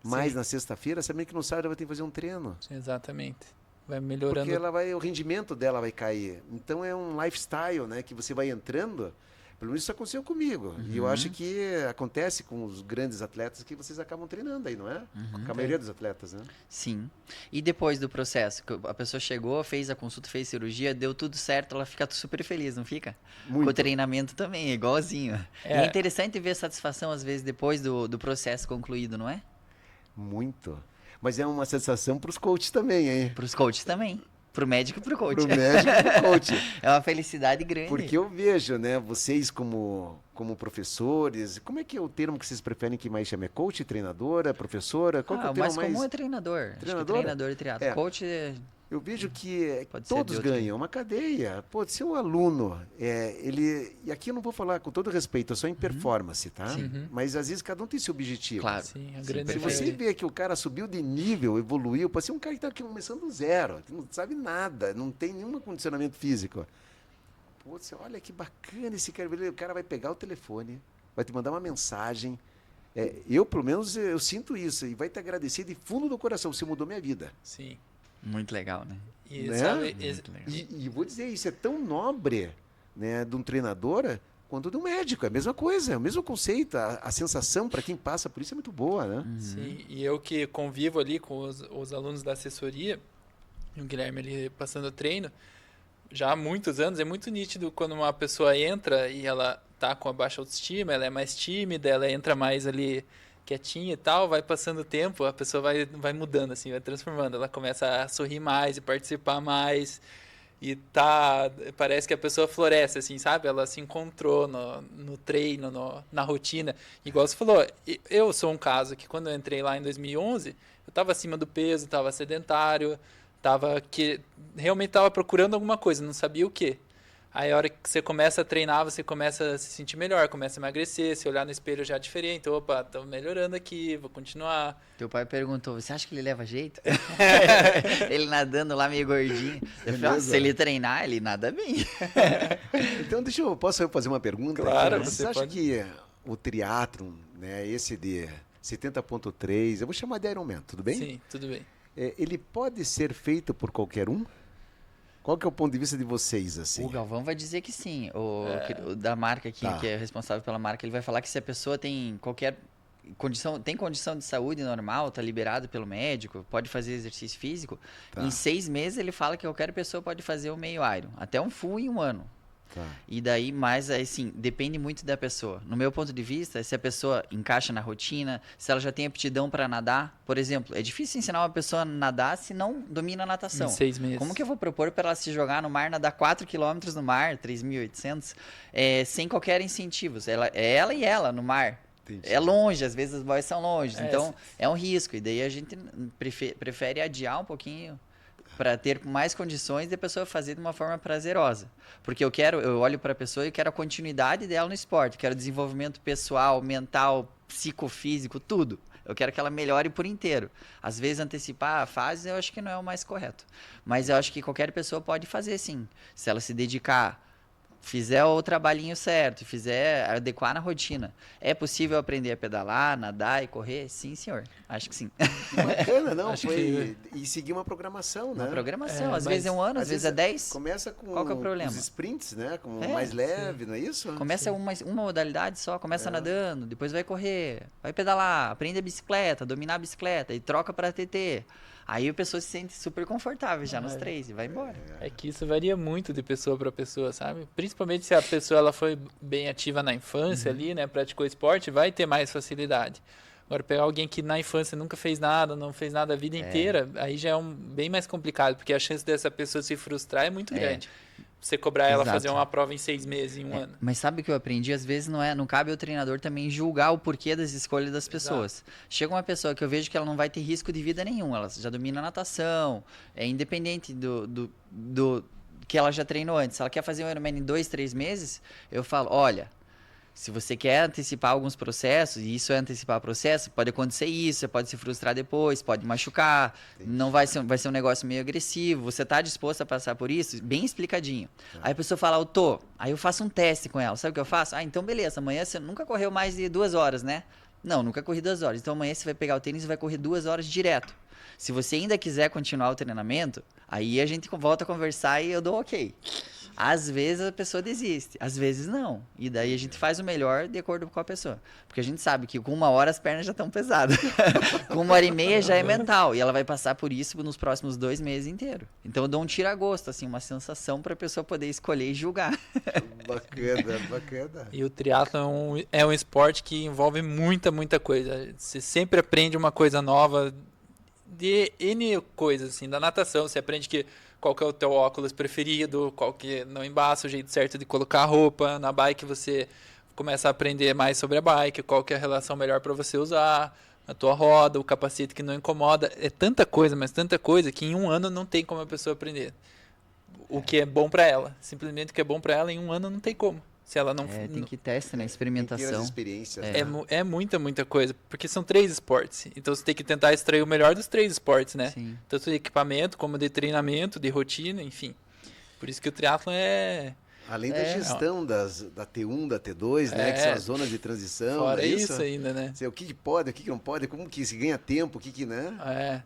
[SPEAKER 3] Mais na sexta-feira, sabendo que no sábado ela vai ter que fazer um treino.
[SPEAKER 1] Sim, exatamente. Vai melhorando.
[SPEAKER 3] Porque o rendimento dela vai cair. Então é um lifestyle, né? Que você vai entrando. Pelo menos isso aconteceu comigo. E eu acho que acontece com os grandes atletas que vocês acabam treinando aí, não é? Com a maioria dos atletas, né?
[SPEAKER 2] Sim. E depois do processo, que a pessoa chegou, fez a consulta, fez cirurgia, deu tudo certo, ela fica super feliz, não fica?
[SPEAKER 3] Muito.
[SPEAKER 2] Com o treinamento também, igualzinho. E é interessante ver a satisfação, às vezes, depois do processo concluído, não é?
[SPEAKER 3] Muito. Mas é uma sensação para os coaches também, hein?
[SPEAKER 2] Para os coaches também. Para o médico e para o coach.
[SPEAKER 3] Para o médico e para o coach.
[SPEAKER 2] É uma felicidade grande.
[SPEAKER 3] Porque eu vejo, né, vocês como professores, como é que é o termo que vocês preferem que mais chame? É coach, treinadora, professora? Qual que é o termo
[SPEAKER 2] mais comum é treinador.
[SPEAKER 3] Treinador?
[SPEAKER 2] Acho que treinador e triatlo. Coach
[SPEAKER 3] Eu vejo que
[SPEAKER 2] Pode
[SPEAKER 3] todos
[SPEAKER 2] ser de outro.
[SPEAKER 3] ganham, uma cadeia. Pô, se o aluno, ele... E aqui eu não vou falar com todo respeito, é só em performance, tá?
[SPEAKER 1] Sim.
[SPEAKER 3] Mas às vezes cada um tem seu objetivo.
[SPEAKER 2] Claro.
[SPEAKER 1] Sim, a
[SPEAKER 2] Sim,
[SPEAKER 1] grande
[SPEAKER 3] Se
[SPEAKER 2] perfeito.
[SPEAKER 3] você vê que o cara subiu de nível, evoluiu, pode ser um cara que está começando do zero, que não sabe nada, não tem nenhum condicionamento físico. Pô, você olha que bacana esse cara, o cara vai pegar o telefone, vai te mandar uma mensagem. Eu, pelo menos, eu sinto isso, e vai te agradecer de fundo do coração, você mudou minha vida.
[SPEAKER 1] Sim.
[SPEAKER 2] Muito legal, né?
[SPEAKER 1] E,
[SPEAKER 3] Né?
[SPEAKER 1] sabe,
[SPEAKER 2] Muito legal.
[SPEAKER 3] E vou dizer, isso é tão nobre, né, de um treinador quanto de um médico. É a mesma coisa, é o mesmo conceito. A sensação para quem passa por isso é muito boa, né?
[SPEAKER 1] sim, e eu que convivo ali com os alunos da assessoria, e o Guilherme ali passando treino, já há muitos anos, é muito nítido quando uma pessoa entra e ela tá com a baixa autoestima, ela é mais tímida, ela entra mais ali quietinha e tal, vai passando o tempo, a pessoa vai mudando, assim, vai transformando, ela começa a sorrir mais e participar mais, e parece que a pessoa floresce, assim, sabe? Ela se encontrou no treino, na rotina. Igual você falou, eu sou um caso que quando eu entrei lá em 2011, eu estava acima do peso, estava sedentário, realmente estava procurando alguma coisa, não sabia o quê. Aí a hora que você começa a treinar, você começa a se sentir melhor, começa a emagrecer, se olhar no espelho já é diferente. Opa, tô melhorando aqui, vou continuar.
[SPEAKER 2] Teu pai perguntou, você acha que ele leva jeito? Ele nadando lá meio gordinho. Eu falei, se ele treinar, ele nada bem.
[SPEAKER 3] Então, posso eu fazer uma pergunta?
[SPEAKER 1] Claro,
[SPEAKER 3] aqui?
[SPEAKER 1] você
[SPEAKER 3] Você acha
[SPEAKER 1] pode.
[SPEAKER 3] que o triatlon, né, esse de 70.3, eu vou chamar de Ironman, tudo bem?
[SPEAKER 1] Sim, tudo bem.
[SPEAKER 3] Ele pode ser feito por qualquer um? Qual que é o ponto de vista de vocês, assim?
[SPEAKER 2] O Galvão vai dizer que sim. O da marca aqui,
[SPEAKER 3] Tá.
[SPEAKER 2] que é responsável pela marca, ele vai falar que se a pessoa tem qualquer condição de saúde normal, tá liberado pelo médico, pode fazer exercício físico,
[SPEAKER 3] Tá.
[SPEAKER 2] em 6 meses ele fala que qualquer pessoa pode fazer o meio Iron, até um full em 1 ano.
[SPEAKER 3] Tá.
[SPEAKER 2] E daí, mas assim, depende muito da pessoa. No meu ponto de vista, se a pessoa encaixa na rotina, se ela já tem aptidão para nadar, por exemplo, é difícil ensinar uma pessoa a nadar se não domina a natação.
[SPEAKER 1] Em 6 meses.
[SPEAKER 2] Como que eu vou propor para ela se jogar no mar, nadar 4 km no mar, 3.800, sem qualquer incentivo? Ela e ela no mar.
[SPEAKER 3] Entendi.
[SPEAKER 2] É longe, às vezes as boias são longe,
[SPEAKER 1] É,
[SPEAKER 2] então é um risco. E daí a gente prefere adiar um pouquinho para ter mais condições de a pessoa fazer de uma forma prazerosa. Porque eu olho para a pessoa e quero a continuidade dela no esporte, quero desenvolvimento pessoal, mental, psicofísico, tudo. Eu quero que ela melhore por inteiro. Às vezes antecipar a fase eu acho que não é o mais correto. Mas eu acho que qualquer pessoa pode fazer sim. Se ela se dedicar, fizer o trabalhinho certo, fizer adequar na rotina. É possível aprender a pedalar, nadar e correr? Sim, senhor. Acho que sim.
[SPEAKER 3] Bacana, não?
[SPEAKER 1] Acho
[SPEAKER 3] E seguir uma programação, né?
[SPEAKER 2] Uma programação. Às
[SPEAKER 1] mas
[SPEAKER 2] vezes é 1 ano, às vezes é 10.
[SPEAKER 3] Começa com
[SPEAKER 2] Qual que é o problema?
[SPEAKER 3] os sprints, né? Com
[SPEAKER 2] É,
[SPEAKER 3] mais leve, não é isso?
[SPEAKER 2] Começa uma modalidade só, começa nadando, depois vai correr, vai pedalar, aprende a bicicleta, dominar a bicicleta e troca para TT. Aí a pessoa se sente super confortável já nos 3 e vai embora.
[SPEAKER 1] É que isso varia muito de pessoa para pessoa, sabe? Principalmente se a pessoa ela foi bem ativa na infância ali, né? Praticou esporte, vai ter mais facilidade. Agora, pegar alguém que na infância nunca fez nada, não fez nada a vida inteira, aí já é bem mais complicado, porque a chance dessa pessoa se frustrar é muito grande. Você cobrar ela
[SPEAKER 2] Exato.
[SPEAKER 1] fazer uma prova em 6 meses, em 1 ano.
[SPEAKER 2] Mas sabe o que eu aprendi? Às vezes não cabe ao treinador também julgar o porquê das escolhas das pessoas. Chega uma pessoa que eu vejo que ela não vai ter risco de vida nenhum, ela já domina a natação, é independente do que ela já treinou antes. Se ela quer fazer um Ironman em 2, 3 meses, eu falo, olha, se você quer antecipar alguns processos, e isso é antecipar processo, pode acontecer isso, você pode se frustrar depois, pode machucar, não vai ser um negócio meio agressivo, você está disposto a passar por isso? Bem explicadinho. Aí a pessoa fala, eu tô. Aí eu faço um teste com ela, sabe o que eu faço? Ah, então beleza, amanhã você nunca correu mais de 2 horas, né? Não, nunca corri 2 horas. Então amanhã você vai pegar o tênis e vai correr 2 horas direto. Se você ainda quiser continuar o treinamento, aí a gente volta a conversar e eu dou ok. Às vezes a pessoa desiste, às vezes não. E daí a gente faz o melhor de acordo com a pessoa. Porque a gente sabe que com 1 hora as pernas já estão pesadas. Com 1h30 já é mental. E ela vai passar por isso nos próximos 2 meses inteiros. Então eu dou um tira-gosto, assim, uma sensação para a pessoa poder escolher e julgar.
[SPEAKER 3] Bacana, bacana.
[SPEAKER 1] E o triatlo é um esporte que envolve muita coisa. Você sempre aprende uma coisa nova de N coisas, assim. Da natação, você aprende qual que é o teu óculos preferido, qual que não embaça, o jeito certo de colocar a roupa. Na bike você começa a aprender mais sobre a bike, qual que é a relação melhor para você usar. a tua roda, o capacete que não incomoda. É tanta coisa, mas tanta coisa que em um ano não tem como a pessoa aprender. O que é bom para ela. Simplesmente o que é bom para ela em um ano não tem como. Se ela não...
[SPEAKER 2] Tem que testar, né? Experimentação.
[SPEAKER 3] Tem que ter as experiências.
[SPEAKER 1] É muita coisa. Porque são 3 esportes. Então você tem que tentar extrair o melhor dos 3 esportes, né?
[SPEAKER 2] Sim.
[SPEAKER 1] Tanto de equipamento, como de treinamento, de rotina, enfim. Por isso que o triatlon é...
[SPEAKER 3] Além da gestão da T1, da T2, né? Que são as zonas de transição.
[SPEAKER 1] Fora isso ainda, né?
[SPEAKER 3] O que pode, o que não pode, como que se ganha tempo, o que né?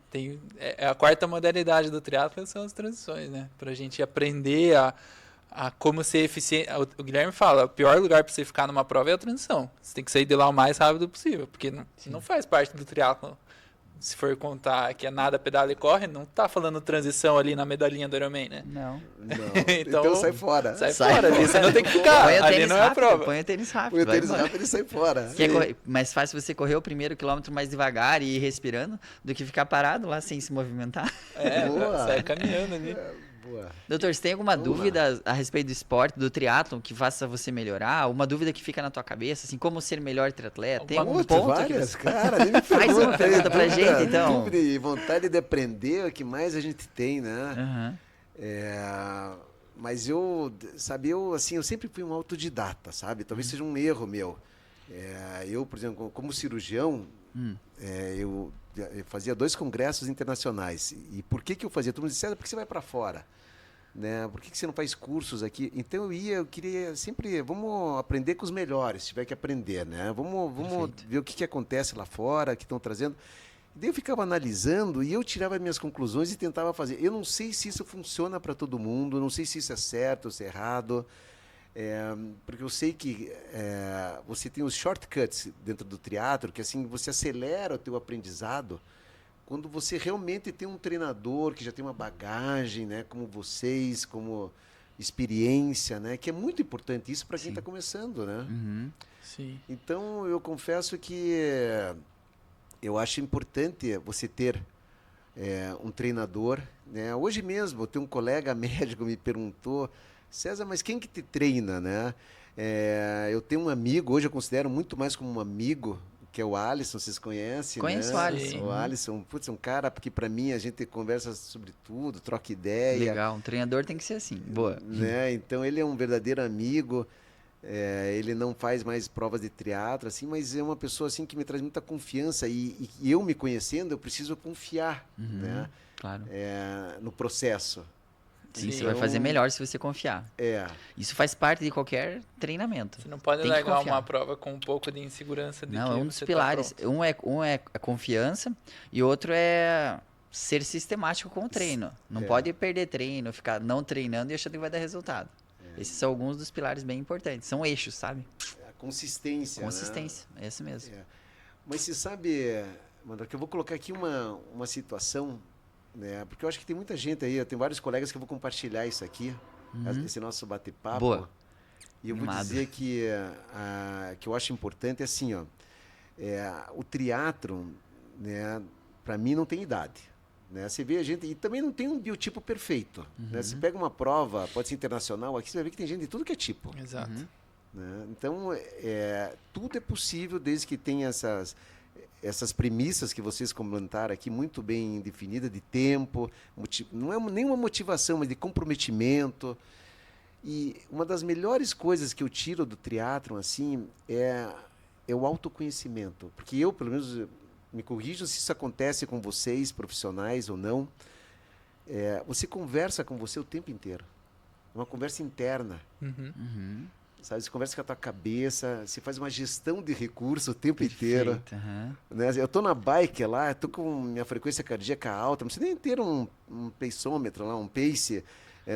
[SPEAKER 1] A quarta modalidade do triatlon são as transições, né? Pra gente aprender a como ser eficiente. O Guilherme fala, o pior lugar para você ficar numa prova é a transição. Você tem que sair de lá o mais rápido possível, porque não faz parte do triatlon. Se for contar que é nada, pedala e corre, não tá falando transição ali na medalhinha do Ironman, né?
[SPEAKER 2] Não.
[SPEAKER 3] Então sai fora.
[SPEAKER 1] Sai fora, ali você não tem que ficar. Ali não é a prova.
[SPEAKER 2] Põe o tênis rápido.
[SPEAKER 3] Põe o tênis rápido e sai fora.
[SPEAKER 2] Que é mais fácil você correr o primeiro quilômetro mais devagar e ir respirando do que ficar parado lá sem se movimentar.
[SPEAKER 1] Sai caminhando ali.
[SPEAKER 3] Boa.
[SPEAKER 2] Doutor, você tem alguma dúvida a respeito do esporte, do triatlon, que faça você melhorar? Uma dúvida que fica na tua cabeça, assim, como ser melhor triatleta? Tem algum ponto
[SPEAKER 3] várias,
[SPEAKER 2] que
[SPEAKER 3] cara, nem me
[SPEAKER 2] faz uma pergunta pra gente, então.
[SPEAKER 3] Dúvida e vontade de aprender é o que mais a gente tem, né?
[SPEAKER 2] Uhum.
[SPEAKER 3] Mas eu sempre fui um autodidata, sabe? Talvez seja um erro meu. Eu, por exemplo, como cirurgião, eu fazia 2 congressos internacionais. E por que eu fazia? Todo mundo disse, por que você vai para fora? Né? Por que você não faz cursos aqui? Então eu queria sempre, vamos aprender com os melhores, se tiver que aprender, né? Vamos ver o que acontece lá fora, que estão trazendo. E daí eu ficava analisando e eu tirava minhas conclusões e tentava fazer. Eu não sei se isso funciona para todo mundo, não sei se isso é certo ou se é errado, porque eu sei que você tem os shortcuts dentro do triatlo, que assim você acelera o teu aprendizado quando você realmente tem um treinador que já tem uma bagagem, né, como vocês, como experiência, né, que é muito importante isso para quem está começando, né?
[SPEAKER 2] Uhum.
[SPEAKER 1] Sim.
[SPEAKER 3] Então eu confesso que eu acho importante você ter um treinador, né? Hoje mesmo tem um colega médico me perguntou, César, mas quem que te treina, né? Eu tenho um amigo, hoje eu considero muito mais como um amigo, que é o Alisson, vocês conhecem,
[SPEAKER 2] Conheço,
[SPEAKER 3] né?
[SPEAKER 2] o Alisson.
[SPEAKER 3] O Alisson, putz, é um cara que para mim a gente conversa sobre tudo, troca ideia.
[SPEAKER 2] Legal, um treinador tem que ser assim, boa.
[SPEAKER 3] Né? Então ele é um verdadeiro amigo, ele não faz mais provas de triatlo, assim, mas é uma pessoa assim que me traz muita confiança e eu me conhecendo, eu preciso confiar, né?
[SPEAKER 2] Claro.
[SPEAKER 3] No processo.
[SPEAKER 2] Sim, você vai fazer melhor se você confiar. Isso faz parte de qualquer treinamento.
[SPEAKER 1] Você não pode
[SPEAKER 2] tem
[SPEAKER 1] largar uma prova com um pouco de insegurança.
[SPEAKER 2] Não, é um dos pilares. Um é a confiança e outro é ser sistemático com o treino. Não pode perder treino, ficar não treinando e achando que vai dar resultado. Esses são alguns dos pilares bem importantes. São eixos, sabe?
[SPEAKER 3] A consistência.
[SPEAKER 2] Consistência,
[SPEAKER 3] né?
[SPEAKER 2] É esse mesmo.
[SPEAKER 3] Mas você sabe, Mandra, que eu vou colocar aqui uma situação, né? Porque eu acho que tem muita gente aí, eu tenho vários colegas que eu vou compartilhar isso aqui, esse nosso bate-papo.
[SPEAKER 2] Boa.
[SPEAKER 3] E eu vou dizer que eu acho importante assim, ó, o triatlon, né, para mim não tem idade. Né? Você vê a gente, e também não tem um biotipo perfeito. Né? Você pega uma prova, pode ser internacional, aqui você vai ver que tem gente de tudo que é tipo.
[SPEAKER 1] Exato.
[SPEAKER 3] Né? Então, tudo é possível desde que tenha essas premissas que vocês comentaram aqui, muito bem definidas, de tempo, não é nenhuma motivação, mas de comprometimento. E uma das melhores coisas que eu tiro do triatlon, assim, é o autoconhecimento. Porque eu, pelo menos, me corrijo se isso acontece com vocês, profissionais ou não, você conversa com você o tempo inteiro. É uma conversa interna. Sabe, você conversa com a tua cabeça, você faz uma gestão de recurso o tempo inteiro. Né? Eu estou na bike lá, estou com minha frequência cardíaca alta, não precisa nem ter um paceômetro lá, um pace,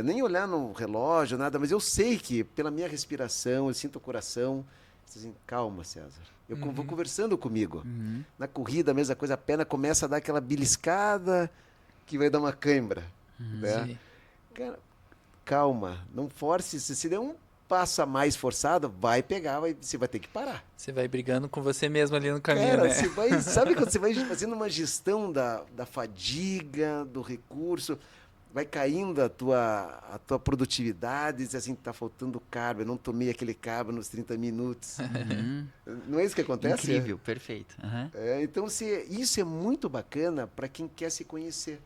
[SPEAKER 3] nem olhar no relógio, nada, mas eu sei que pela minha respiração, eu sinto o coração. Assim, calma, César. Eu vou conversando comigo. Na corrida, a mesma coisa, a perna começa a dar aquela beliscada que vai dar uma cãibra. Né? Cara, calma, não force, se der um passo a mais forçado, vai pegar, você vai ter que parar.
[SPEAKER 1] Você vai brigando com você mesmo ali no caminho,
[SPEAKER 3] Cara,
[SPEAKER 1] né?
[SPEAKER 3] sabe quando você vai fazendo uma gestão da fadiga, do recurso? vai caindo a tua produtividade, diz assim, tá faltando carbo, eu não tomei aquele carbo nos 30 minutos. Não é isso que acontece?
[SPEAKER 2] Incrível, perfeito.
[SPEAKER 3] Então, isso é muito bacana para quem quer se conhecer.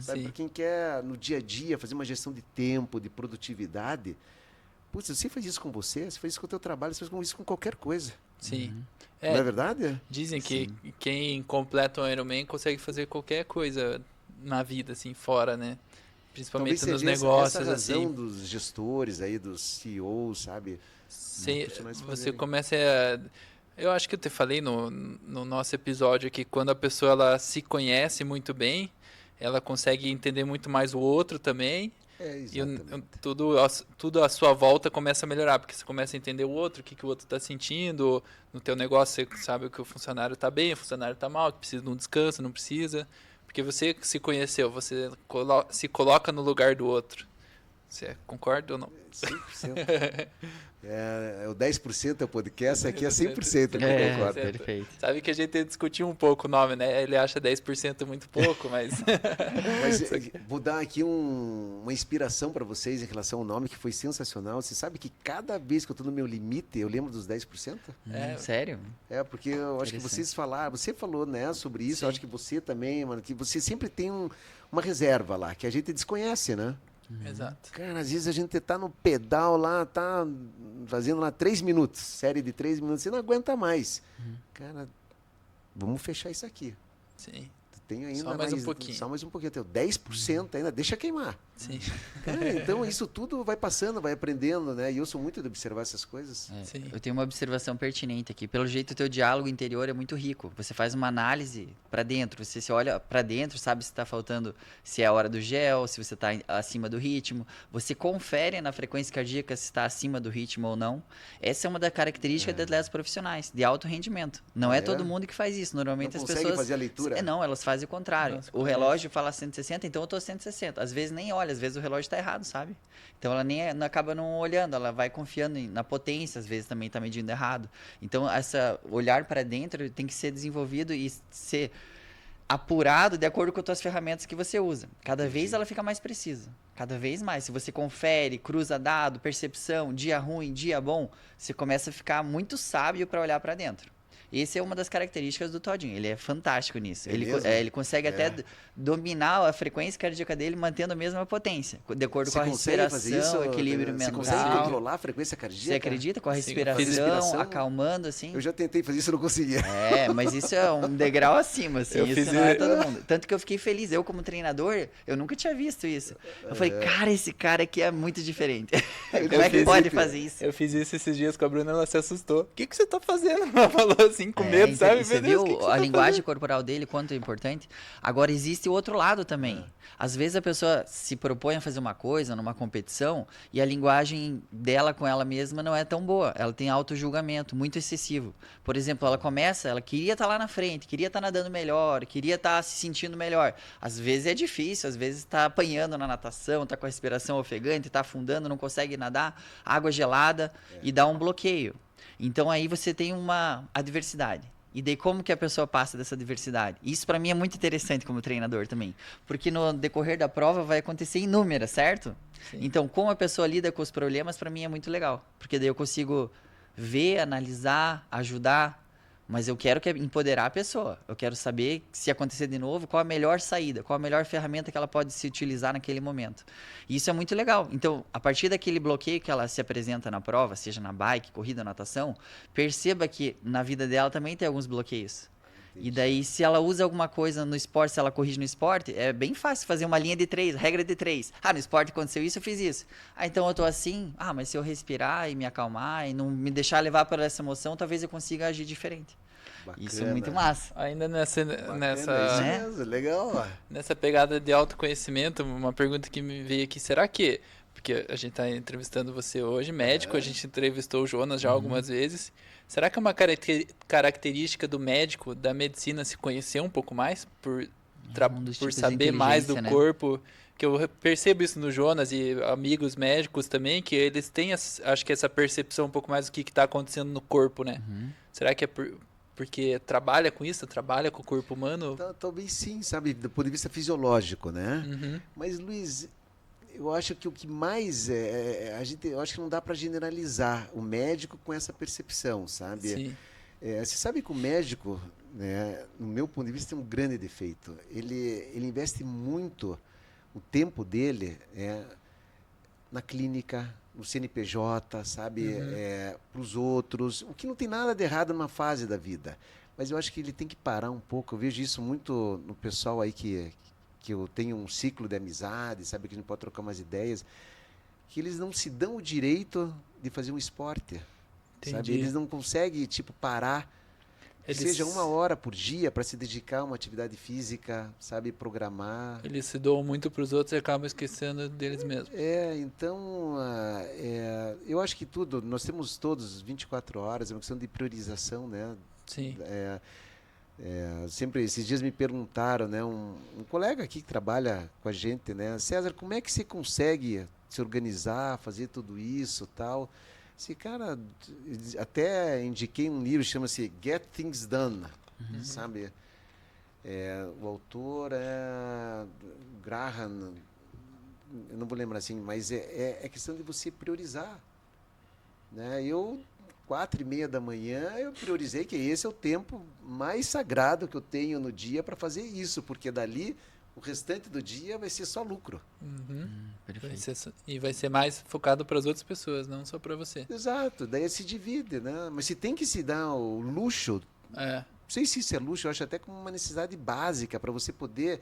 [SPEAKER 3] Para quem quer, no dia a dia, fazer uma gestão de tempo, de produtividade. Putz, você faz isso com você faz isso com o teu trabalho, você faz isso com qualquer coisa.
[SPEAKER 1] Sim.
[SPEAKER 3] Não é verdade?
[SPEAKER 1] Dizem que quem completa um Ironman consegue fazer qualquer coisa na vida, assim, fora, né? Principalmente nos negócios,
[SPEAKER 3] essa razão
[SPEAKER 1] assim.
[SPEAKER 3] dos gestores aí, dos CEOs, sabe?
[SPEAKER 1] Você começa a... Eu acho que eu te falei no nosso episódio que quando a pessoa ela se conhece muito bem, ela consegue entender muito mais o outro também. E tudo à sua volta começa a melhorar, porque você começa a entender o outro, o que o outro está sentindo. No teu negócio, você sabe que o funcionário está bem, o funcionário está mal, que precisa de um descanso, não precisa. Porque você se conheceu, você se coloca no lugar do outro. Você concorda ou não?
[SPEAKER 3] 100%. O 10% é o podcast, aqui é 100% que eu concordo.
[SPEAKER 2] Perfeito.
[SPEAKER 1] Sabe que a gente discutiu um pouco o nome, né? Ele acha 10% muito pouco, mas...
[SPEAKER 3] Mas vou dar aqui uma inspiração para vocês em relação ao nome, que foi sensacional. Você sabe que cada vez que eu estou no meu limite, eu lembro dos 10%?
[SPEAKER 2] Sério?
[SPEAKER 3] Porque eu acho que vocês falaram, você falou, né, sobre isso, eu acho que você também, mano, que você sempre tem uma reserva lá, que a gente desconhece, né?
[SPEAKER 1] Exato.
[SPEAKER 3] Cara, às vezes a gente tá no pedal lá, tá fazendo lá 3 minutos, série de 3 minutos, você não aguenta mais. Cara, vamos fechar isso aqui.
[SPEAKER 1] Sim.
[SPEAKER 3] Tem ainda
[SPEAKER 1] só mais um pouquinho.
[SPEAKER 3] Só mais um pouquinho, tem 10% ainda, deixa queimar.
[SPEAKER 1] Sim.
[SPEAKER 3] Cara, então isso tudo vai passando, vai aprendendo, né? E eu sou muito de observar essas coisas.
[SPEAKER 2] Eu tenho uma observação pertinente aqui. Pelo jeito, o teu diálogo interior é muito rico. Você faz uma análise para dentro. Você se olha para dentro, sabe se está faltando, se é a hora do gel, se você está acima do ritmo. Você confere na frequência cardíaca se está acima do ritmo ou não. Essa é uma das características de atletas profissionais, de alto rendimento. Não é todo mundo que faz isso. Normalmente
[SPEAKER 3] não
[SPEAKER 2] as
[SPEAKER 3] consegue
[SPEAKER 2] pessoas...
[SPEAKER 3] fazer a leitura?
[SPEAKER 2] Não, elas fazem o contrário. O relógio fala 160, então eu tô 160. Às vezes nem olha, às vezes o relógio está errado, sabe? Então ela acaba não olhando, ela vai confiando na potência, às vezes também está medindo errado. Então essa olhar para dentro tem que ser desenvolvido e ser apurado de acordo com as tuas ferramentas que você usa. Cada vez ela fica mais precisa. Cada vez mais. Se você confere, cruza dado, percepção, dia ruim, dia bom, você começa a ficar muito sábio para olhar para dentro. Essa é uma das características do Todinho. Ele é fantástico nisso. Ele consegue até dominar a frequência cardíaca dele mantendo a mesma potência, de acordo com a respiração, equilíbrio mental.
[SPEAKER 3] Você consegue controlar a frequência cardíaca?
[SPEAKER 2] Você acredita? Com a respiração, acalmando, assim.
[SPEAKER 3] Eu já tentei fazer isso e não conseguia.
[SPEAKER 2] Mas isso é um degrau acima, assim. Isso não é todo mundo. Tanto que eu fiquei feliz. Eu, como treinador, eu nunca tinha visto isso. Eu falei, cara, esse cara aqui é muito diferente. Como é que pode fazer isso?
[SPEAKER 1] Eu fiz isso esses dias com a Bruna, ela se assustou. O que você tá fazendo? Ela falou assim, com medo, sabe?
[SPEAKER 2] Você viu a linguagem corporal dele, quanto é importante? Agora, existe o outro lado também. Às vezes a pessoa se propõe a fazer uma coisa numa competição e a linguagem dela com ela mesma não é tão boa. Ela tem auto-julgamento muito excessivo. Por exemplo, ela queria estar lá na frente, queria estar nadando melhor, queria estar se sentindo melhor. Às vezes é difícil, às vezes está apanhando na natação, está com a respiração ofegante, está afundando, não consegue nadar, água gelada e dá um bloqueio. Então aí você tem uma adversidade. E daí como que a pessoa passa dessa adversidade? Isso para mim é muito interessante como treinador também. Porque no decorrer da prova vai acontecer inúmeras, certo? Sim. Então como a pessoa lida com os problemas para mim é muito legal. Porque daí eu consigo ver, analisar, ajudar. Mas eu quero empoderar a pessoa. Eu quero saber, se acontecer de novo, qual a melhor saída, qual a melhor ferramenta que ela pode se utilizar naquele momento. E isso é muito legal. Então, a partir daquele bloqueio que ela se apresenta na prova, seja na bike, corrida, natação, perceba que na vida dela também tem alguns bloqueios. E daí, se ela usa alguma coisa no esporte, se ela corrige no esporte, é bem fácil fazer uma linha de 3, regra de 3. No esporte aconteceu isso, eu fiz isso. Então eu tô assim, mas se eu respirar e me acalmar e não me deixar levar por essa emoção, talvez eu consiga agir diferente. Bacana. Isso é muito massa.
[SPEAKER 1] Ainda nessa
[SPEAKER 3] legal.
[SPEAKER 1] Nessa pegada de autoconhecimento, uma pergunta que me veio aqui, será que, porque a gente está entrevistando você hoje, médico, a gente entrevistou o Jonas já algumas vezes, será que é uma característica do médico, da medicina, se conhecer um pouco mais, por saber mais do corpo? Que eu percebo isso no Jonas e amigos médicos também, que eles têm, acho que essa percepção um pouco mais do que está acontecendo no corpo, né? Será que é Porque trabalha com isso, trabalha com o corpo humano?
[SPEAKER 3] Talvez sim, sabe, do ponto de vista fisiológico, né?
[SPEAKER 1] Uhum.
[SPEAKER 3] Mas, Luiz, eu acho que o que mais eu acho que não dá para generalizar o médico com essa percepção, sabe?
[SPEAKER 1] Sim.
[SPEAKER 3] Você sabe que o médico, né, no meu ponto de vista, tem um grande defeito. Ele investe muito o tempo dele na clínica, no CNPJ, sabe, para os outros, o que não tem nada de errado numa fase da vida. Mas eu acho que ele tem que parar um pouco. Eu vejo isso muito no pessoal aí que eu tenho um ciclo de amizade, sabe, que a gente pode trocar umas ideias, que eles não se dão o direito de fazer um esporte. Sabe? Eles não conseguem, tipo, parar, que seja 1 hora por dia para se dedicar a uma atividade física, sabe, programar.
[SPEAKER 1] Eles se doam muito para os outros e acabam esquecendo deles mesmos.
[SPEAKER 3] Então, eu acho que tudo, nós temos todos 24 horas, é uma questão de priorização, né?
[SPEAKER 1] Sim.
[SPEAKER 3] Sempre, esses dias me perguntaram, né, um colega aqui que trabalha com a gente, né, César, como é que você consegue se organizar, fazer tudo isso, tal? Esse cara, até indiquei um livro, chama-se Get Things Done, sabe? O autor é Graham, eu não vou lembrar assim, mas é questão de você priorizar, né? Eu 4:30 da manhã, eu priorizei que esse é o tempo mais sagrado que eu tenho no dia para fazer isso, porque dali o restante do dia vai ser só lucro.
[SPEAKER 1] E vai ser mais focado para as outras pessoas, não só para você.
[SPEAKER 3] Exato, daí se divide, né? Mas se tem que se dar o luxo, não sei se isso é luxo, eu acho até como uma necessidade básica para você poder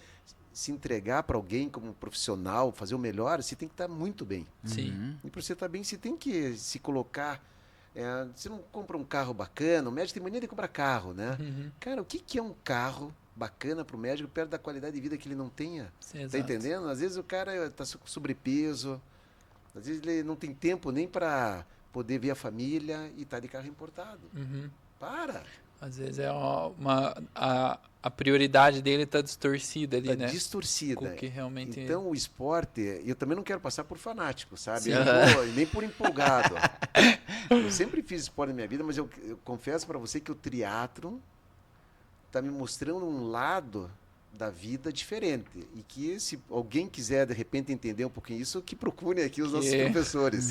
[SPEAKER 3] se entregar para alguém como profissional, fazer o melhor, você tem que estar muito bem.
[SPEAKER 1] Sim.
[SPEAKER 3] E para você estar bem, você tem que se colocar. Você não compra um carro bacana, o médico tem mania de comprar carro, né? Cara, o que é um carro bacana para o médico perto da qualidade de vida que ele não tenha?
[SPEAKER 1] Sim,
[SPEAKER 3] tá entendendo? Às vezes o cara está com sobrepeso, às vezes ele não tem tempo nem para poder ver a família e está de carro importado. Para!
[SPEAKER 1] Às vezes a prioridade dele está distorcida ali, né?
[SPEAKER 3] Distorcida.
[SPEAKER 1] Com que realmente...
[SPEAKER 3] Então o esporte, eu também não quero passar por fanático, sabe? Nem por empolgado. Eu sempre fiz esporte na minha vida, mas eu confesso para você que o triatlon está me mostrando um lado da vida diferente. E que se alguém quiser, de repente, entender um pouquinho isso, que procure aqui os nossos professores.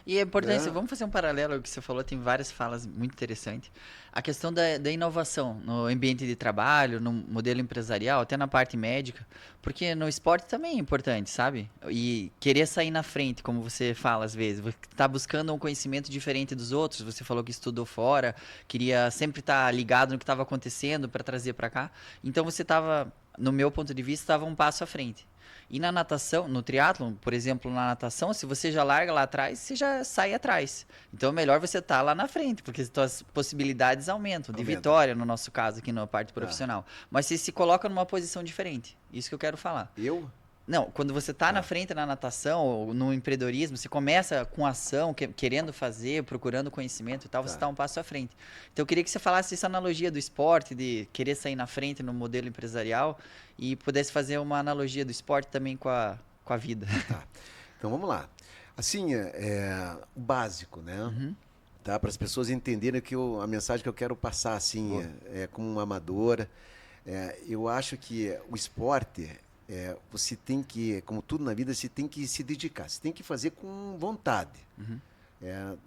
[SPEAKER 2] E é importante, vamos fazer um paralelo ao que você falou, tem várias falas muito interessantes. A questão da inovação no ambiente de trabalho, no modelo empresarial, até na parte médica, porque no esporte também é importante, sabe? E querer sair na frente, como você fala às vezes, você está buscando um conhecimento diferente dos outros, você falou que estudou fora, queria sempre estar ligado no que estava acontecendo para trazer para cá. Então você estava, no meu ponto de vista, estava um passo à frente. E na natação, no triatlon, por exemplo, na natação, se você já larga lá atrás, você já sai atrás. Então é melhor você estar lá na frente, porque as suas possibilidades aumentam, de vitória, no nosso caso, aqui na parte profissional. Mas você se coloca numa posição diferente. Isso que eu quero falar.
[SPEAKER 3] Eu?
[SPEAKER 2] Não, quando você está na frente na natação ou no empreendedorismo, você começa com ação, querendo fazer, procurando conhecimento e tal, você está um passo à frente. Então eu queria que você falasse essa analogia do esporte, de querer sair na frente no modelo empresarial e pudesse fazer uma analogia do esporte também com a vida.
[SPEAKER 3] Tá. Então vamos lá. Assim, o básico, né? Tá? Para as pessoas entenderem que a mensagem que eu quero passar, assim, como uma amadora, eu acho que o esporte... você tem que, como tudo na vida, você tem que se dedicar, você tem que fazer com vontade.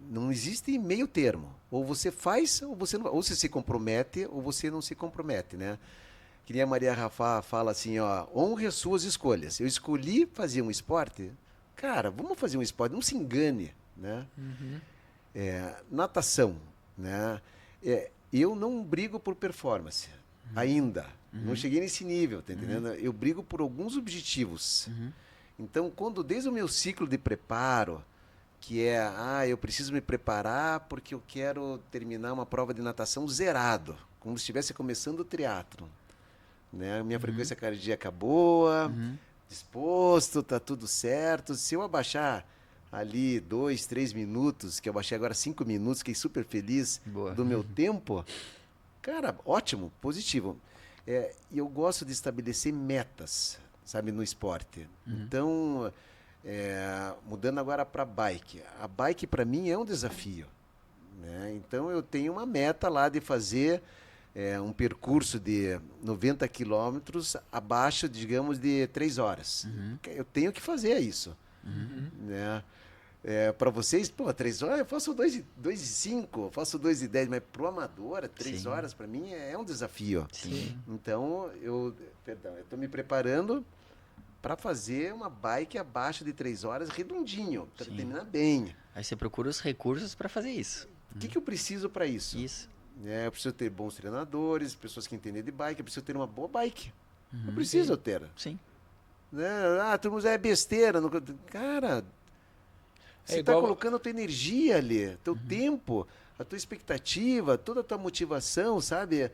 [SPEAKER 3] Não existe meio termo. Ou você faz, ou você não, ou você se compromete, ou você não se compromete, né? Que nem a Maria Rafa fala assim, ó, honre as suas escolhas. Eu escolhi fazer um esporte, cara, vamos fazer um esporte, não se engane, né? Natação, né? Eu não brigo por performance, ainda. Não cheguei nesse nível, tá entendendo? Eu brigo por alguns objetivos. Então, desde o meu ciclo de preparo, que eu preciso me preparar porque eu quero terminar uma prova de natação zerado, como se estivesse começando o triatlon, né? Minha frequência cardíaca boa, disposto, tá tudo certo. Se eu abaixar ali 2, 3 minutos, que eu baixei agora 5 minutos, fiquei super feliz do meu tempo, cara, ótimo, positivo. E eu gosto de estabelecer metas, sabe, no esporte. Então, mudando agora para a bike. A bike, para mim, é um desafio, né? Então, eu tenho uma meta lá de fazer um percurso de 90 quilômetros abaixo, digamos, de 3 horas. Eu tenho que fazer isso. Né? Para vocês, 3 horas, eu faço 2:05, faço 2:10, mas para o amador, 3 horas para mim é um desafio.
[SPEAKER 2] Sim.
[SPEAKER 3] Então, eu estou me preparando para fazer uma bike abaixo de 3 horas redondinho, para terminar bem.
[SPEAKER 2] Aí você procura os recursos para fazer isso.
[SPEAKER 3] O que eu preciso para isso?
[SPEAKER 2] Isso.
[SPEAKER 3] Eu preciso ter bons treinadores, pessoas que entendem de bike, eu preciso ter uma boa bike. Eu preciso ter.
[SPEAKER 2] Sim.
[SPEAKER 3] Né? Todo mundo é besteira. Cara, você está colocando a tua energia ali, teu tempo, a tua expectativa, toda a tua motivação, sabe?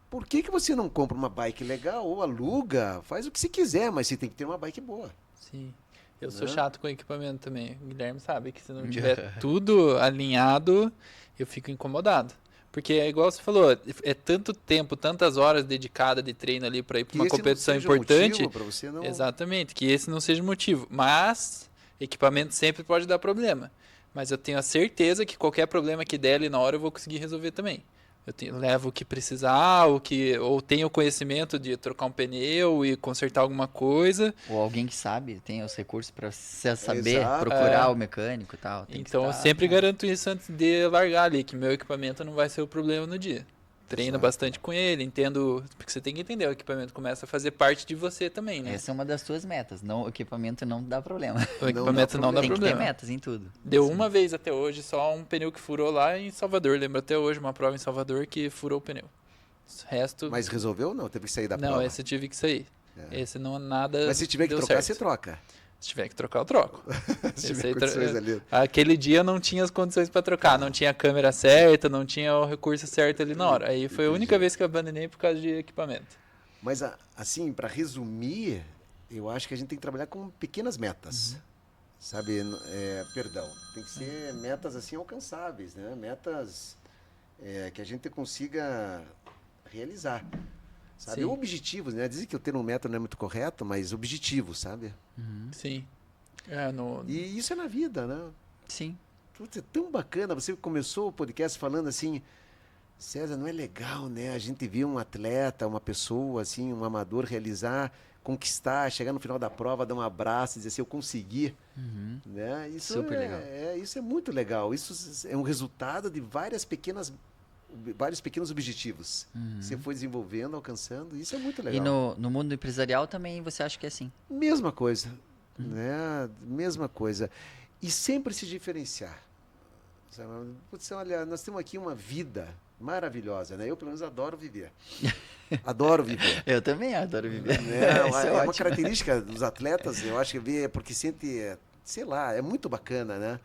[SPEAKER 3] Por que você não compra uma bike legal ou aluga? Faz o que você quiser, mas você tem que ter uma bike boa.
[SPEAKER 1] Sim. Eu sou chato com equipamento também. O Guilherme sabe que se não tiver tudo alinhado, eu fico incomodado. Porque é igual você falou, é tanto tempo, tantas horas dedicadas de treino ali para ir para uma competição importante.
[SPEAKER 3] Para você não...
[SPEAKER 1] Exatamente, que esse não seja o motivo. Mas equipamento sempre pode dar problema. Mas eu tenho a certeza que qualquer problema que der ali na hora eu vou conseguir resolver também. Levo o que precisar, ou tenho conhecimento de trocar um pneu e consertar alguma coisa.
[SPEAKER 2] Ou alguém que sabe, tem os recursos para saber procurar o mecânico e tal.
[SPEAKER 1] Então eu sempre garanto isso antes de largar ali, que meu equipamento não vai ser o problema no dia. Treino bastante com ele, entendo, porque você tem que entender, o equipamento começa a fazer parte de você também, né?
[SPEAKER 2] Essa é uma das tuas metas, o equipamento não dá problema.
[SPEAKER 1] O equipamento não dá problema.
[SPEAKER 2] Tem que ter metas em tudo.
[SPEAKER 1] Deu uma vez até hoje, só um pneu que furou lá em Salvador, lembro até hoje, uma prova em Salvador que furou o pneu. O resto...
[SPEAKER 3] Mas resolveu ou não? Teve que sair da prova?
[SPEAKER 1] Não, esse eu tive que sair. Esse não é nada.
[SPEAKER 3] Mas se tiver que trocar, você troca.
[SPEAKER 1] Se tiver que trocar, eu troco.
[SPEAKER 3] Se tiver condições ali.
[SPEAKER 1] Aquele dia eu não tinha as condições para trocar, não tinha a câmera certa, não tinha o recurso certo ali na hora. Aí foi a única vez que eu abandonei por causa de equipamento.
[SPEAKER 3] Mas assim, para resumir, eu acho que a gente tem que trabalhar com pequenas metas. Sabe, tem que ser metas assim alcançáveis, né? Metas que a gente consiga realizar. Sabe, objetivos, né? Dizem que o termo meta não é muito correto, mas objetivos, sabe?
[SPEAKER 1] Sim.
[SPEAKER 3] E isso é na vida, né?
[SPEAKER 2] Sim.
[SPEAKER 3] Putz, é tão bacana. Você começou o podcast falando assim, César, não é legal, né? A gente vê um atleta, uma pessoa, assim, um amador realizar, conquistar, chegar no final da prova, dar um abraço, dizer assim, eu consegui. Né? Isso
[SPEAKER 2] super legal.
[SPEAKER 3] Isso é muito legal. Isso é um resultado de vários pequenos objetivos. Você foi desenvolvendo, alcançando, isso é muito legal.
[SPEAKER 2] E no mundo empresarial também você acha que é assim?
[SPEAKER 3] Mesma coisa, né? Mesma coisa. E sempre se diferenciar. Putz, olha, nós temos aqui uma vida maravilhosa, né? Eu, pelo menos, adoro viver. Adoro viver.
[SPEAKER 2] Eu também adoro viver.
[SPEAKER 3] É uma característica dos atletas, eu acho que porque sente, sei lá, é muito bacana, né?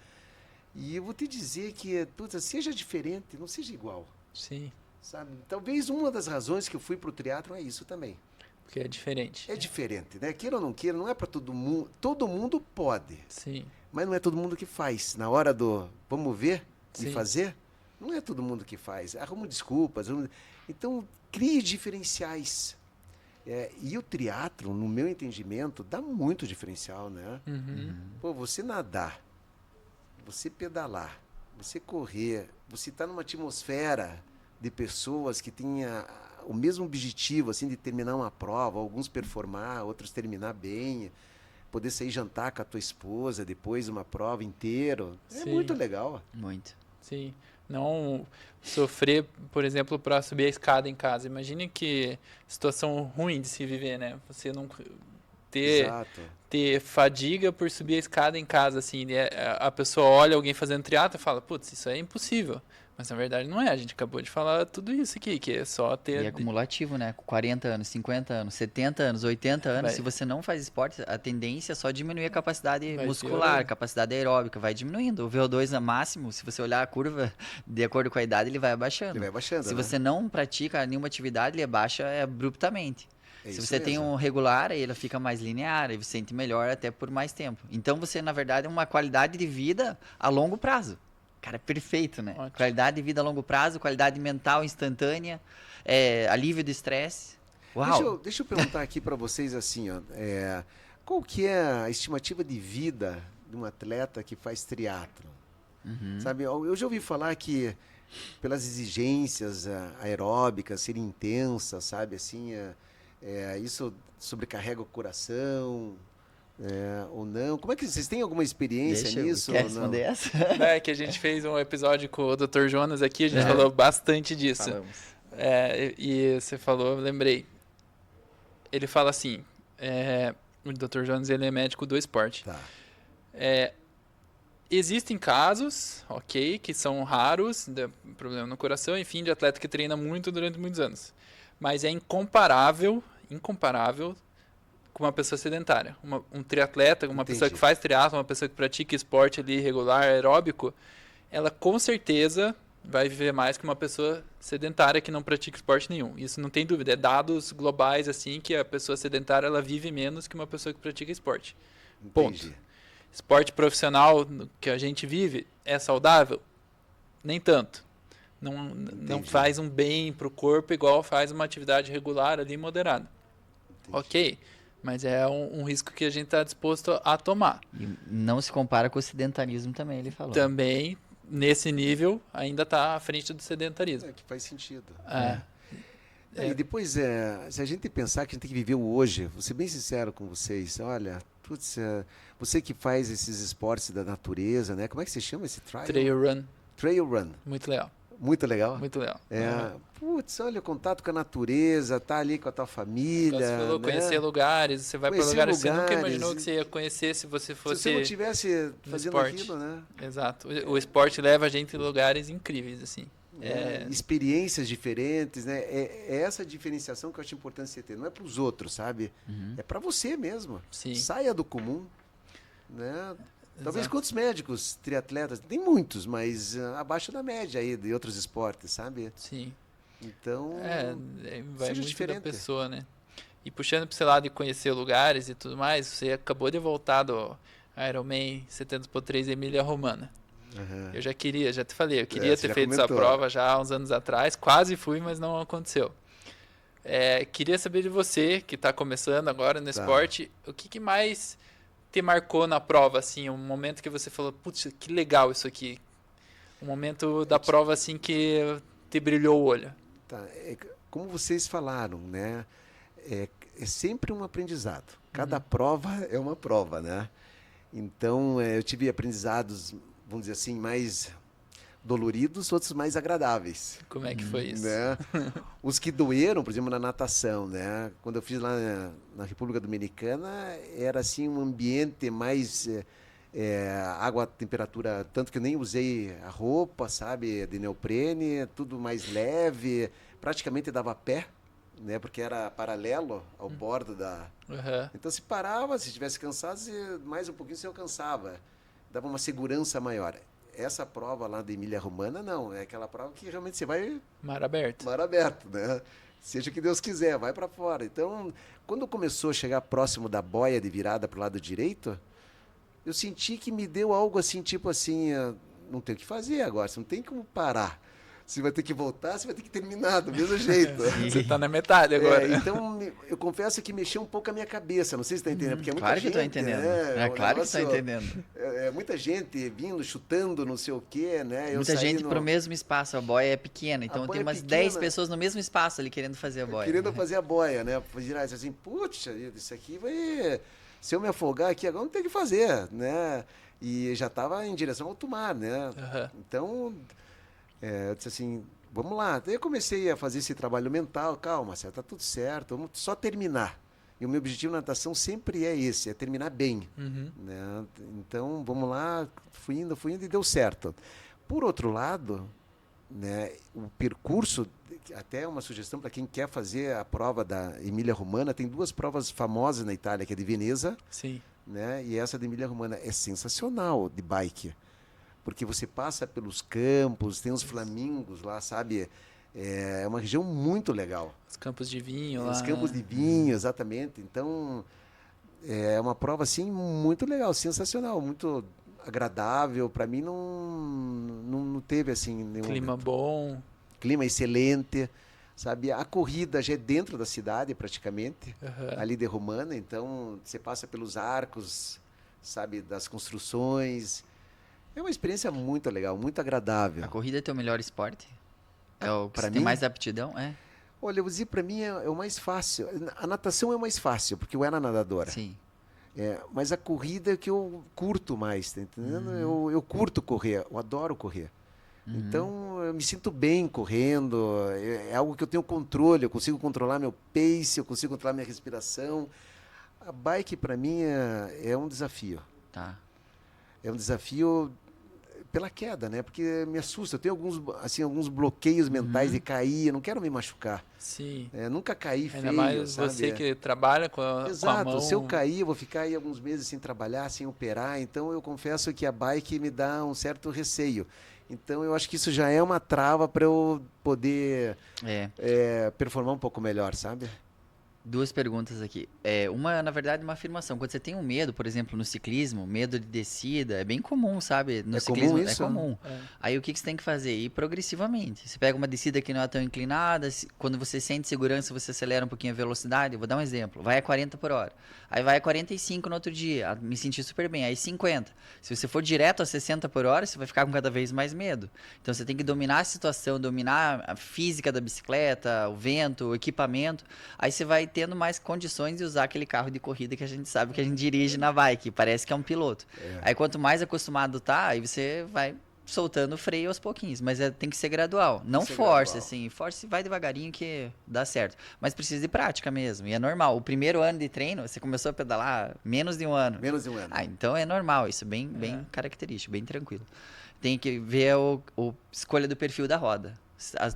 [SPEAKER 3] E eu vou te dizer que, putz, seja diferente, não seja igual.
[SPEAKER 1] Sim.
[SPEAKER 3] Sabe? Talvez uma das razões que eu fui pro triatlon é isso também.
[SPEAKER 1] Porque é diferente.
[SPEAKER 3] É diferente, né? Queira ou não queira, não é para todo mundo. Todo mundo pode.
[SPEAKER 1] Sim.
[SPEAKER 3] Mas não é todo mundo que faz. Na hora do vamos ver
[SPEAKER 1] Sim.
[SPEAKER 3] e fazer, não é todo mundo que faz. Arruma desculpas. Então, crie diferenciais. E o triatlon, no meu entendimento, dá muito diferencial, né? Pô, você nadar, você pedalar, você correr, você está numa atmosfera de pessoas que tenha o mesmo objetivo, assim, de terminar uma prova, alguns performar, outros terminar bem, poder sair jantar com a tua esposa depois de uma prova inteiro. É muito legal.
[SPEAKER 2] Muito.
[SPEAKER 1] Sim. Não sofrer, por exemplo, para subir a escada em casa. Imagine que situação ruim de se viver, né? Você não ter fadiga por subir a escada em casa, assim, né? A pessoa olha alguém fazendo triatlo e fala, putz, isso é impossível. Mas na verdade não é, a gente acabou de falar tudo isso aqui, que é só ter...
[SPEAKER 2] E é acumulativo, né? Com 40 anos, 50 anos, 70 anos, 80 anos, se você não faz esporte, a tendência é só diminuir a capacidade muscular, a capacidade aeróbica, vai diminuindo. O VO2 é máximo, se você olhar a curva, de acordo com a idade, ele vai abaixando.
[SPEAKER 3] Ele vai abaixando,
[SPEAKER 2] se você não pratica nenhuma atividade, ele abaixa abruptamente. Se você tem um regular, aí ele fica mais linear, e você sente melhor até por mais tempo. Então você, na verdade, é uma qualidade de vida a longo prazo. Cara, é perfeito, né? Ótimo. Qualidade de vida a longo prazo, qualidade mental instantânea, alívio do estresse. Uau!
[SPEAKER 3] Deixa eu perguntar aqui para vocês assim, ó, qual que é a estimativa de vida de um atleta que faz triatlo? Sabe, eu já ouvi falar que pelas exigências aeróbicas serem intensas, sabe? Assim, isso sobrecarrega o coração, ou não? Como é que vocês têm alguma experiência nisso?
[SPEAKER 2] Quer responder essa?
[SPEAKER 1] É que a gente fez um episódio com o Dr. Jonas aqui, a gente falou bastante disso.
[SPEAKER 2] Falamos.
[SPEAKER 1] E você falou, eu lembrei. Ele fala assim, o Dr. Jonas ele é médico do esporte.
[SPEAKER 3] Tá.
[SPEAKER 1] Existem casos, ok, que são raros, de problema no coração, enfim, de atleta que treina muito durante muitos anos. Mas é incomparável com uma pessoa sedentária. Um triatleta, uma pessoa que faz triatlo, uma pessoa que pratica esporte ali regular, aeróbico, ela com certeza vai viver mais que uma pessoa sedentária que não pratica esporte nenhum. Isso não tem dúvida. É dados globais assim que a pessoa sedentária ela vive menos que uma pessoa que pratica esporte. Ponto. Esporte profissional que a gente vive é saudável? Nem tanto. Não faz um bem para o corpo igual faz uma atividade regular ali moderada. Ok. Mas é um risco que a gente está disposto a tomar.
[SPEAKER 2] E não se compara com o sedentarismo também, ele falou.
[SPEAKER 1] Também, nesse nível, ainda está à frente do sedentarismo.
[SPEAKER 3] Que faz sentido.
[SPEAKER 1] E
[SPEAKER 3] depois, se a gente pensar que a gente tem que viver o hoje, vou ser bem sincero com vocês, olha, você que faz esses esportes da natureza, né? Como é que se chama esse trail?
[SPEAKER 1] Trail run.
[SPEAKER 3] Trail run.
[SPEAKER 1] Muito legal.
[SPEAKER 3] Muito legal?
[SPEAKER 1] Muito legal.
[SPEAKER 3] Olha, o contato com a natureza, tá ali com a tua família.
[SPEAKER 1] Você falou,
[SPEAKER 3] né?
[SPEAKER 1] conhecer lugares, você vai para lugares que você nunca imaginou que você ia conhecer se você fosse.
[SPEAKER 3] Se você não estivesse fazendo
[SPEAKER 1] esporte.
[SPEAKER 3] Aquilo, né?
[SPEAKER 1] Exato. O esporte leva a gente em lugares incríveis, assim.
[SPEAKER 3] Experiências diferentes, né? É essa diferenciação que eu acho importante você ter. Não é para os outros, sabe? É para você mesmo.
[SPEAKER 1] Sim.
[SPEAKER 3] Saia do comum, né? Talvez
[SPEAKER 1] Exato.
[SPEAKER 3] quantos médicos, triatletas, tem muitos, mas abaixo da média aí de outros esportes, sabe?
[SPEAKER 1] Sim.
[SPEAKER 3] Então,
[SPEAKER 1] vai
[SPEAKER 3] seja
[SPEAKER 1] muito
[SPEAKER 3] diferente.
[SPEAKER 1] da pessoa, né? E puxando para esse lado de conhecer lugares e tudo mais, você acabou de voltar do Ironman 70x3 Emília-Romagna. Eu já te falei, eu queria ter feito essa prova já há uns anos atrás, quase fui, mas não aconteceu. Queria saber de você, que está começando agora no esporte, o que mais te marcou na prova, assim, um momento que você falou, putz, que legal isso aqui. Um momento da prova, assim, que te brilhou o olho.
[SPEAKER 3] Como vocês falaram, né? É sempre um aprendizado. Cada prova é uma prova, né? Então, eu tive aprendizados, vamos dizer assim, mais doloridos, outros mais agradáveis.
[SPEAKER 1] Como é que foi isso?
[SPEAKER 3] Né? Os que doeram, por exemplo, na natação, né? Quando eu fiz lá na República Dominicana, era assim um ambiente mais água, temperatura, tanto que eu nem usei a roupa, sabe, de neoprene, tudo mais leve, praticamente dava pé, né? Porque era paralelo ao bordo da. Então se parava, se estivesse cansado, mais um pouquinho você alcançava, dava uma segurança maior. Essa prova lá da Emília-Romagna, não. É aquela prova que realmente você vai...
[SPEAKER 1] Mar aberto.
[SPEAKER 3] Mar aberto, né? Seja o que Deus quiser, vai para fora. Então, quando começou a chegar próximo da boia de virada para o lado direito, eu senti que me deu algo assim, tipo assim, não tem o que fazer agora, você não tem como parar. Você vai ter que voltar, você vai ter que terminar do mesmo jeito.
[SPEAKER 1] Você está na metade agora.
[SPEAKER 3] Então, eu confesso que mexeu um pouco a minha cabeça. Não sei se está entendendo. Porque é muita
[SPEAKER 2] claro
[SPEAKER 3] gente,
[SPEAKER 2] que estou entendendo. Claro que estou entendendo.
[SPEAKER 3] Muita gente vindo, chutando, não sei o quê, né?
[SPEAKER 2] Muita gente para o mesmo espaço. A boia é pequena. Então tem umas 10 pessoas no mesmo espaço ali querendo fazer a boia.
[SPEAKER 3] Querendo fazer a boia, né? Virar assim, putz, isso aqui vai... Se eu me afogar aqui agora, não tem o que fazer, né? E já estava em direção ao alto mar, né? Então... eu disse assim, vamos lá. Daí eu comecei a fazer esse trabalho mental. Calma, está tudo certo, vamos só terminar. E o meu objetivo na natação sempre é esse, é terminar bem. Né? Então, vamos lá, fui indo e deu certo. Por outro lado, né, o percurso, até uma sugestão para quem quer fazer a prova da Emília-Romagna, tem duas provas famosas na Itália, que é de Veneza,
[SPEAKER 1] Sim.
[SPEAKER 3] Né, e essa da Emília-Romagna é sensacional de bike. Porque você passa pelos campos, tem os flamingos lá, sabe? É uma região muito legal.
[SPEAKER 1] Os campos de vinho lá.
[SPEAKER 3] Os campos de vinho, exatamente. Então, é uma prova, assim, muito legal, sensacional, muito agradável. Para mim, não teve, assim, nenhum...
[SPEAKER 1] Clima bom.
[SPEAKER 3] Clima excelente, sabe? A corrida já é dentro da cidade, praticamente, ali de Romana. Então, você passa pelos arcos, sabe, das construções... É uma experiência muito legal, muito agradável.
[SPEAKER 2] A corrida é teu melhor esporte? É o que
[SPEAKER 3] Pra
[SPEAKER 2] você tem
[SPEAKER 3] mim?
[SPEAKER 2] mais aptidão? É?
[SPEAKER 3] Olha, eu vou dizer, para mim é o mais fácil. A natação é o mais fácil, porque eu era nadadora.
[SPEAKER 2] Sim.
[SPEAKER 3] Mas a corrida é que eu curto mais, tá entendendo? Eu curto correr, eu adoro correr. Então, eu me sinto bem correndo, é algo que eu tenho controle, eu consigo controlar meu pace, eu consigo controlar minha respiração. A bike, para mim, é um desafio.
[SPEAKER 2] Tá.
[SPEAKER 3] É um desafio pela queda, né? Porque me assusta. Eu tenho alguns bloqueios mentais de cair, eu não quero me machucar.
[SPEAKER 1] Sim.
[SPEAKER 3] Nunca caí
[SPEAKER 1] Ainda
[SPEAKER 3] feio,
[SPEAKER 1] mais
[SPEAKER 3] sabe?
[SPEAKER 1] você que trabalha com a
[SPEAKER 3] Exato.
[SPEAKER 1] mão.
[SPEAKER 3] Se eu cair, eu vou ficar aí alguns meses sem trabalhar, sem operar. Então, eu confesso que a bike me dá um certo receio. Então, eu acho que isso já é uma trava para eu poder performar um pouco melhor, sabe?
[SPEAKER 2] Duas perguntas aqui. Uma, na verdade, uma afirmação. Quando você tem um medo, por exemplo, no ciclismo, medo de descida, é bem comum, sabe? No ciclismo
[SPEAKER 3] comum isso?
[SPEAKER 2] é comum. Aí o que você tem que fazer? Ir progressivamente. Você pega uma descida que não é tão inclinada, quando você sente segurança, você acelera um pouquinho a velocidade. Eu vou dar um exemplo. Vai a 40 por hora. Aí vai a 45 no outro dia. Me senti super bem. Aí 50. Se você for direto a 60 por hora, você vai ficar com cada vez mais medo. Então você tem que dominar a situação, dominar a física da bicicleta, o vento, o equipamento. Aí você vai tendo mais condições de usar aquele carro de corrida que a gente sabe que a gente dirige na bike, parece que é um piloto. Aí quanto mais acostumado tá, aí você vai soltando o freio aos pouquinhos, mas tem que ser gradual. Não force, assim, force vai devagarinho que dá certo. Mas precisa de prática mesmo, e é normal. O primeiro ano de treino, você começou a pedalar menos de um ano.
[SPEAKER 3] Menos de um ano.
[SPEAKER 2] Então é normal, isso é bem característico, bem tranquilo. Tem que ver a escolha do perfil da roda.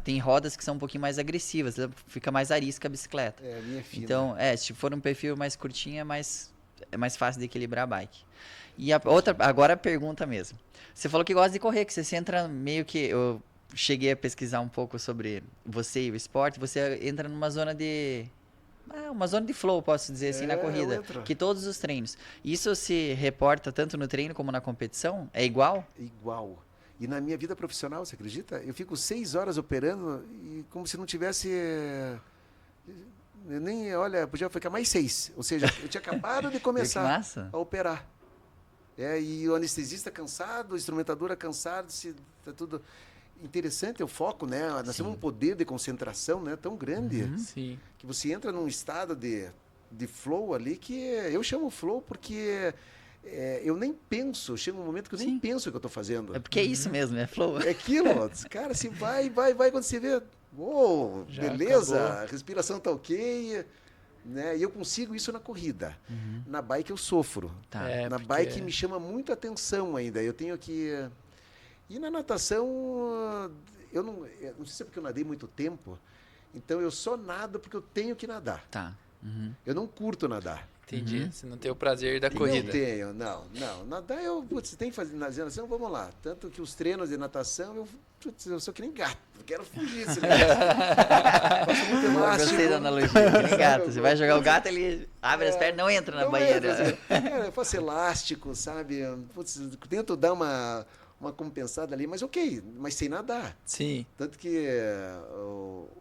[SPEAKER 2] Tem rodas que são um pouquinho mais agressivas, fica mais arisca a bicicleta.
[SPEAKER 3] A minha é fina.
[SPEAKER 2] Então, se for um perfil mais curtinho, é mais fácil de equilibrar a bike. E a outra, agora a pergunta mesmo. Você falou que gosta de correr, que você entra meio que... Eu cheguei a pesquisar um pouco sobre você e o esporte, você entra numa zona de... uma zona de flow, posso dizer assim, na corrida. Que todos os treinos. Isso se reporta tanto no treino como na competição? É igual?
[SPEAKER 3] Igual. E na minha vida profissional, você acredita? Eu fico 6 horas operando e como se não tivesse... Olha, podia ficar mais 6. Ou seja, eu tinha acabado de começar a operar. E o anestesista cansado, a instrumentadora cansada, tá tudo... Interessante o foco, né? Nós temos um poder de concentração, né, tão grande que você entra num estado de flow ali que eu chamo flow porque... eu nem penso, chega um momento que eu nem penso o que eu estou fazendo.
[SPEAKER 2] É porque é isso mesmo, é flow.
[SPEAKER 3] É aquilo, cara, se vai, quando você vê, beleza, acabou. A respiração tá ok, né? E eu consigo isso na corrida. Na bike eu sofro. Na bike me chama muito atenção ainda. Eu tenho que... E na natação, eu não sei se é porque eu nadei muito tempo, então eu só nado porque eu tenho que nadar. Eu não curto nadar.
[SPEAKER 1] Entendi. Você não tem o prazer da corrida.
[SPEAKER 3] Não tenho, não. Nadar você tem que fazer natação, vamos lá. Tanto que os treinos de natação, eu sou que nem gato. Eu quero fugir desse negócio. Faço muito elástico.
[SPEAKER 2] Gostei da analogia, que nem gato. Você vai jogar o gato, ele abre as pernas e não entra na banheira.
[SPEAKER 3] Eu faço elástico, sabe? Tento dar uma compensada ali, mas ok, mas sem nadar.
[SPEAKER 1] Sim.
[SPEAKER 3] Tanto que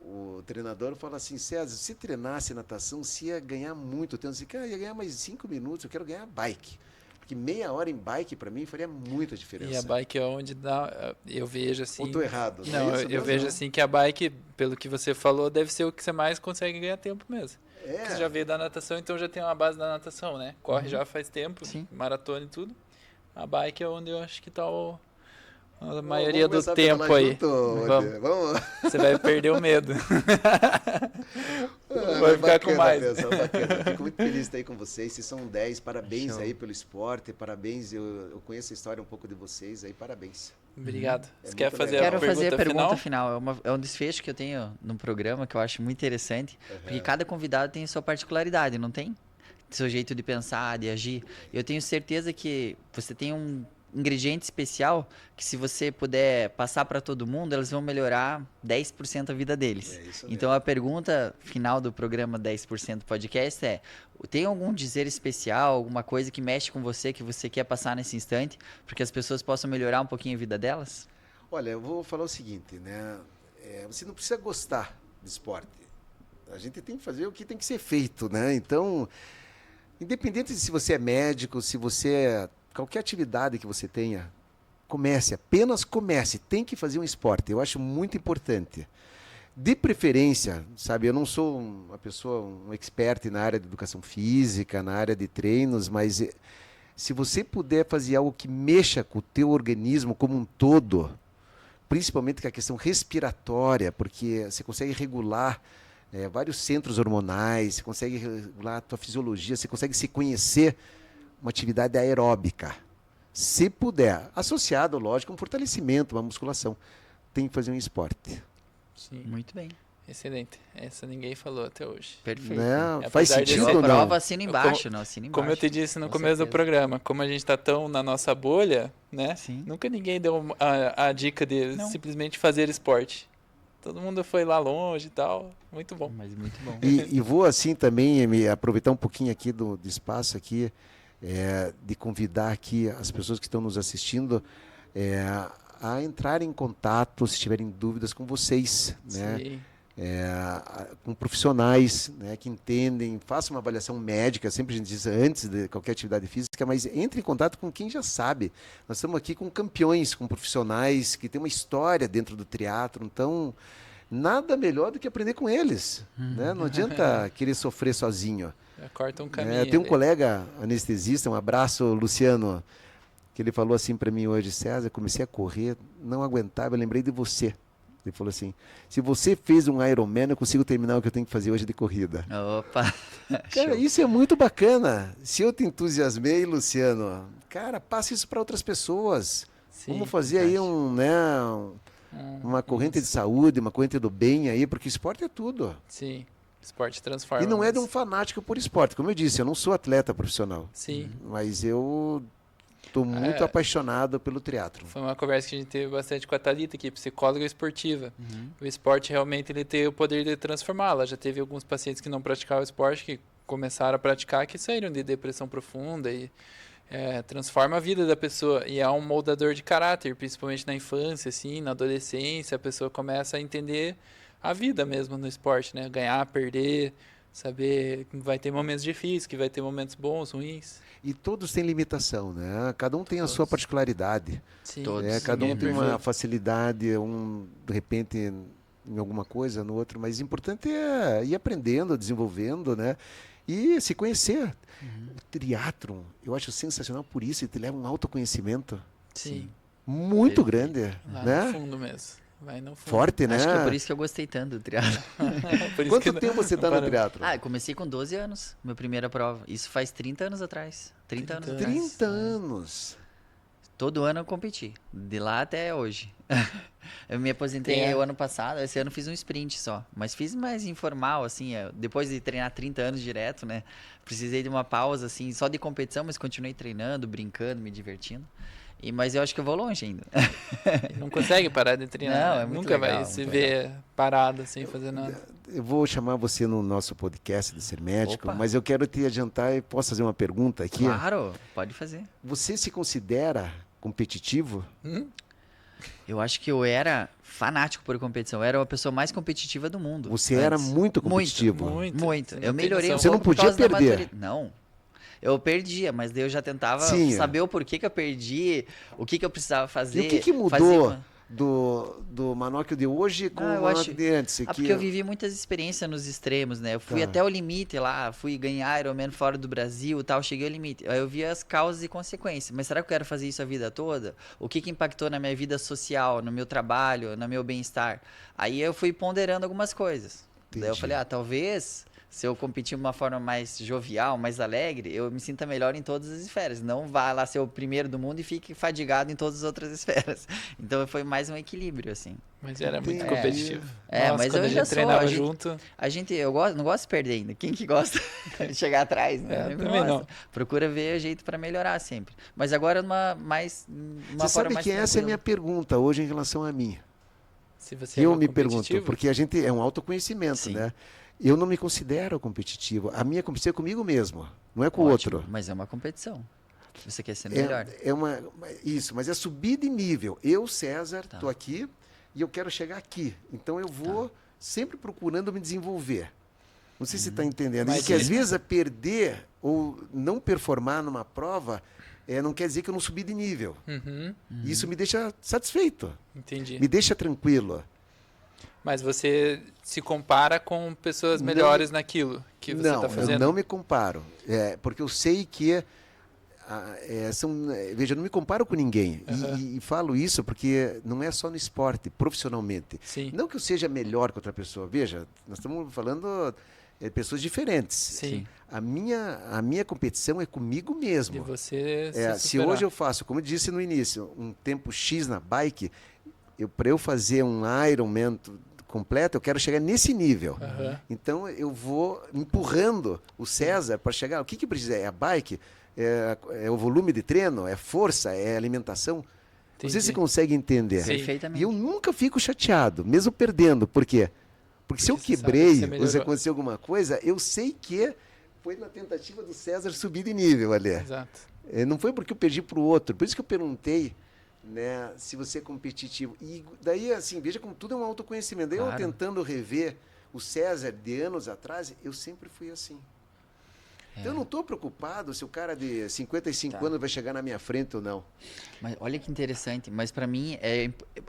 [SPEAKER 3] o treinador fala assim, César, se treinasse natação, você ia ganhar muito tempo. Você ia ganhar mais 5 minutos, eu quero ganhar bike. Porque meia hora em bike, para mim, faria muita diferença.
[SPEAKER 1] E a bike é onde dá, eu vejo assim...
[SPEAKER 3] Ou tô errado?
[SPEAKER 1] Não, eu vejo assim que a bike, pelo que você falou, deve ser o que você mais consegue ganhar tempo mesmo. Você já veio da natação, então já tem uma base da natação, né? Corre já faz tempo, maratona e tudo. A bike é onde eu acho que tá a maioria do tempo aí.
[SPEAKER 3] Vamos.
[SPEAKER 1] Você vai perder o medo. Vai ficar com mais.
[SPEAKER 3] Pessoal, bacana. Fico muito feliz de estar aí com vocês. Vocês são 10. Parabéns aí pelo esporte. Parabéns. Eu conheço a história um pouco de vocês aí. Parabéns.
[SPEAKER 1] Obrigado. Você quer fazer
[SPEAKER 2] a pergunta final? É um desfecho que eu tenho no programa que eu acho muito interessante. Porque cada convidado tem a sua particularidade, não tem? Seu jeito de pensar, de agir. Eu tenho certeza que você tem um ingrediente especial que se você puder passar para todo mundo, elas vão melhorar 10% a vida deles. Então a pergunta final do programa 10% Podcast é: tem algum dizer especial, alguma coisa que mexe com você, que você quer passar nesse instante, para que as pessoas possam melhorar um pouquinho a vida delas?
[SPEAKER 3] Olha, eu vou falar o seguinte, né? Você não precisa gostar de esporte. A gente tem que fazer o que tem que ser feito, né? Então, independente de se você é médico, se você qualquer atividade que você tenha, comece, apenas comece. Tem que fazer um esporte. Eu acho muito importante. De preferência, sabe, eu não sou uma pessoa, um expert na área de educação física, na área de treinos, mas se você puder fazer algo que mexa com o teu organismo como um todo, principalmente com a questão respiratória, porque você consegue regular vários centros hormonais, você consegue regular a tua fisiologia, você consegue se conhecer, uma atividade aeróbica. Se puder, associado, lógico, a um fortalecimento, uma musculação, tem que fazer um esporte.
[SPEAKER 1] Sim.
[SPEAKER 2] Muito bem.
[SPEAKER 1] Excelente. Essa ninguém falou até hoje.
[SPEAKER 2] Perfeito.
[SPEAKER 3] Não, faz sentido
[SPEAKER 2] ou
[SPEAKER 3] não?
[SPEAKER 2] Prova assina embaixo, não assina embaixo.
[SPEAKER 1] Como eu te disse no
[SPEAKER 2] Com
[SPEAKER 1] começo do
[SPEAKER 2] certeza.
[SPEAKER 1] programa, como a gente está tão na nossa bolha, né?
[SPEAKER 2] Sim.
[SPEAKER 1] Nunca ninguém deu a dica de
[SPEAKER 2] Não.
[SPEAKER 1] simplesmente fazer esporte. Todo mundo foi lá longe e tal. Muito bom.
[SPEAKER 2] Mas muito bom.
[SPEAKER 3] E vou assim também me aproveitar um pouquinho aqui do espaço aqui, de convidar aqui as pessoas que estão nos assistindo a entrar em contato, se tiverem dúvidas com vocês, né?
[SPEAKER 1] Sim.
[SPEAKER 3] Com profissionais, né, que entendem, façam uma avaliação médica, sempre a gente diz antes de qualquer atividade física, mas entre em contato com quem já sabe. Nós estamos aqui com campeões, com profissionais que têm uma história dentro do triatlo, então nada melhor do que aprender com eles, né? Não adianta querer sofrer sozinho.
[SPEAKER 1] Já corta um caminho.
[SPEAKER 3] Tem um
[SPEAKER 1] ali.
[SPEAKER 3] colega anestesista, um abraço, Luciano, que ele falou assim para mim hoje: César, comecei a correr, não aguentava, eu lembrei de você. Ele falou assim: se você fez um Ironman, eu consigo terminar o que eu tenho que fazer hoje de corrida.
[SPEAKER 2] Opa!
[SPEAKER 3] Cara,
[SPEAKER 2] Show.
[SPEAKER 3] isso é muito bacana. Se eu te entusiasmei, Luciano, cara, passe isso para outras pessoas.
[SPEAKER 1] Sim,
[SPEAKER 3] Vamos fazer aí uma corrente de saúde, uma corrente do bem aí, porque esporte é tudo.
[SPEAKER 1] Sim. Esporte transforma.
[SPEAKER 3] E não é de um
[SPEAKER 1] mas-
[SPEAKER 3] fanático por esporte. Como eu disse, eu não sou atleta profissional,
[SPEAKER 1] Sim.
[SPEAKER 3] mas eu estou muito apaixonado pelo triatlo.
[SPEAKER 1] Foi uma conversa que a gente teve bastante com a Thalita aqui, psicóloga esportiva.
[SPEAKER 2] Uhum.
[SPEAKER 1] O esporte realmente ele tem o poder de transformar. Ela já teve alguns pacientes que não praticavam esporte, que começaram a praticar, que saíram de depressão profunda e transforma a vida da pessoa. E é um moldador de caráter, principalmente na infância, assim, na adolescência, a pessoa começa a entender a vida mesmo no esporte, né? Ganhar, perder, saber que vai ter momentos difíceis, que vai ter momentos bons, ruins.
[SPEAKER 3] E todos têm limitação, né? Cada um tem a sua
[SPEAKER 1] Todos.
[SPEAKER 3] particularidade.
[SPEAKER 1] Sim,
[SPEAKER 2] Todos.
[SPEAKER 3] Cada um
[SPEAKER 1] ninguém é
[SPEAKER 3] tem uma
[SPEAKER 1] perfeito.
[SPEAKER 3] facilidade, de repente, em alguma coisa, no outro. Mas o importante é ir aprendendo, desenvolvendo, né? E se conhecer. O triatlon, eu acho sensacional por isso, ele te leva um autoconhecimento
[SPEAKER 1] Sim,
[SPEAKER 3] muito
[SPEAKER 2] Perfeito.
[SPEAKER 3] grande,
[SPEAKER 1] lá
[SPEAKER 3] né?
[SPEAKER 1] no fundo mesmo. Vai no fundo.
[SPEAKER 3] Forte, né?
[SPEAKER 2] Acho que é por isso que eu gostei tanto do triatlo.
[SPEAKER 1] Por isso
[SPEAKER 3] Quanto
[SPEAKER 1] que não-
[SPEAKER 3] tempo você
[SPEAKER 1] não
[SPEAKER 3] está no
[SPEAKER 1] para-
[SPEAKER 3] triatlon?
[SPEAKER 2] Eu comecei com 12 anos, minha primeira prova. Isso faz 30 anos atrás. 30 anos
[SPEAKER 1] 30
[SPEAKER 2] atrás.
[SPEAKER 3] 30 anos.
[SPEAKER 2] Todo ano eu competi, de lá até hoje. Eu me aposentei
[SPEAKER 1] É.
[SPEAKER 2] o ano passado, esse ano fiz um sprint só. Mas fiz mais informal, assim, depois de treinar 30 anos direto, né? Precisei de uma pausa, assim, só de competição, mas continuei treinando, brincando, me divertindo. Mas eu acho que eu vou longe ainda.
[SPEAKER 1] Não consegue parar de treinar.
[SPEAKER 2] Não,
[SPEAKER 1] né?
[SPEAKER 2] é muito
[SPEAKER 1] Nunca vai
[SPEAKER 2] legal,
[SPEAKER 1] se
[SPEAKER 2] muito
[SPEAKER 1] ver parado sem fazer nada.
[SPEAKER 3] Eu vou chamar você no nosso podcast de Ser Médico,
[SPEAKER 2] Opa.
[SPEAKER 3] mas eu quero te adiantar e posso fazer uma pergunta aqui?
[SPEAKER 2] Claro, pode fazer.
[SPEAKER 3] Você se considera competitivo?
[SPEAKER 2] Eu acho que eu era fanático por competição. Eu era a pessoa mais competitiva do mundo.
[SPEAKER 3] Você era
[SPEAKER 2] antes.
[SPEAKER 3] muito competitivo.
[SPEAKER 1] Muito.
[SPEAKER 2] Muito.
[SPEAKER 1] Você não
[SPEAKER 2] Eu
[SPEAKER 1] tem
[SPEAKER 2] melhorei
[SPEAKER 1] noção.
[SPEAKER 2] um
[SPEAKER 3] Você não
[SPEAKER 2] pouco por
[SPEAKER 3] podia
[SPEAKER 2] causa da
[SPEAKER 3] perder.
[SPEAKER 2] maturidade. Não. Eu perdia, mas daí eu já tentava
[SPEAKER 3] Sim,
[SPEAKER 2] saber o porquê que eu perdi, o que eu precisava fazer.
[SPEAKER 3] E o que
[SPEAKER 2] fazer
[SPEAKER 3] mudou
[SPEAKER 2] uma-
[SPEAKER 3] do Manóquio de hoje com
[SPEAKER 2] Ah,
[SPEAKER 3] o
[SPEAKER 2] eu
[SPEAKER 3] Manóquio
[SPEAKER 2] acho-
[SPEAKER 3] de antes?
[SPEAKER 2] porque eu vivi muitas experiências nos extremos, né? Eu fui
[SPEAKER 3] Tá.
[SPEAKER 2] até o limite lá, fui ganhar Ironman fora do Brasil e tal, cheguei ao limite. Aí eu vi as causas e consequências. Mas será que eu quero fazer isso a vida toda? O que impactou na minha vida social, no meu trabalho, no meu bem-estar? Aí eu fui ponderando algumas coisas. Daí eu
[SPEAKER 3] Entendi.
[SPEAKER 2] falei, talvez se eu competir de uma forma mais jovial, mais alegre, eu me sinta melhor em todas as esferas. Não vá lá ser o primeiro do mundo e fique fadigado em todas as outras esferas. Então foi mais um equilíbrio, assim.
[SPEAKER 1] Mas era muito
[SPEAKER 3] Entendi.
[SPEAKER 1] competitivo.
[SPEAKER 2] Mas
[SPEAKER 1] quando
[SPEAKER 2] eu
[SPEAKER 1] a
[SPEAKER 2] já
[SPEAKER 1] gente
[SPEAKER 2] sou,
[SPEAKER 1] treinava
[SPEAKER 2] a gente-
[SPEAKER 1] junto.
[SPEAKER 2] Eu não gosto de perder ainda. Quem que gosta de chegar atrás, né?
[SPEAKER 1] Eu
[SPEAKER 2] Não
[SPEAKER 1] também
[SPEAKER 2] gosta.
[SPEAKER 1] não.
[SPEAKER 2] Procura ver jeito para melhorar sempre. Mas agora uma
[SPEAKER 3] Você
[SPEAKER 2] forma
[SPEAKER 3] sabe
[SPEAKER 2] mais
[SPEAKER 3] que essa é a minha
[SPEAKER 2] tranquila.
[SPEAKER 3] pergunta hoje em relação a mim.
[SPEAKER 1] Se você
[SPEAKER 3] Eu
[SPEAKER 1] é
[SPEAKER 3] me pergunto,
[SPEAKER 1] competitivo,
[SPEAKER 3] porque a gente é um autoconhecimento,
[SPEAKER 2] Sim.
[SPEAKER 3] né? Eu não me considero competitivo. A minha competição é comigo mesmo, não é com o
[SPEAKER 2] Ótimo,
[SPEAKER 3] outro.
[SPEAKER 2] mas é uma competição. Você quer ser melhor.
[SPEAKER 3] Isso, mas é subir de nível. Eu, César,
[SPEAKER 2] Tá.
[SPEAKER 3] estou aqui e eu quero chegar aqui. Então eu vou sempre procurando me desenvolver. Não sei se você está entendendo.
[SPEAKER 1] Mas
[SPEAKER 3] E que às
[SPEAKER 1] isso-
[SPEAKER 3] vezes a perder ou não performar numa prova não quer dizer que eu não subi de nível.
[SPEAKER 1] Uhum.
[SPEAKER 3] Isso me deixa satisfeito.
[SPEAKER 1] Entendi.
[SPEAKER 3] Me deixa tranquilo.
[SPEAKER 1] Mas você se compara com pessoas melhores naquilo que você está fazendo?
[SPEAKER 3] Eu não me comparo. Porque eu sei que veja, eu não me comparo com ninguém. E falo isso porque não é só no esporte, profissionalmente.
[SPEAKER 1] Sim.
[SPEAKER 3] Não que eu seja melhor que outra pessoa. Veja, nós estamos falando de pessoas diferentes.
[SPEAKER 1] Sim.
[SPEAKER 3] A minha competição é comigo mesmo.
[SPEAKER 1] De você
[SPEAKER 3] se hoje eu faço, como eu disse no início, um tempo X na bike, para eu fazer um Ironman completo, eu quero chegar nesse nível. Então eu vou empurrando o César para chegar. O que precisa? É a bike? É o volume de treino? É força? É alimentação?
[SPEAKER 1] Entendi.
[SPEAKER 3] Não sei se você consegue entender.
[SPEAKER 2] Perfeitamente.
[SPEAKER 3] E eu nunca fico chateado, mesmo perdendo. Por quê? Porque se eu quebrei, ou se aconteceu alguma coisa, eu sei que foi na tentativa do César subir de nível ali.
[SPEAKER 1] Exato.
[SPEAKER 3] Não foi porque eu perdi para o outro. Por isso que eu perguntei, né, se você é competitivo. E daí, assim, veja como tudo é um autoconhecimento. Daí eu tentando rever o César de anos atrás, eu sempre fui assim. Então eu não estou preocupado se o cara de 55 anos vai chegar na minha frente ou não.
[SPEAKER 2] Mas olha que interessante, mas para mim,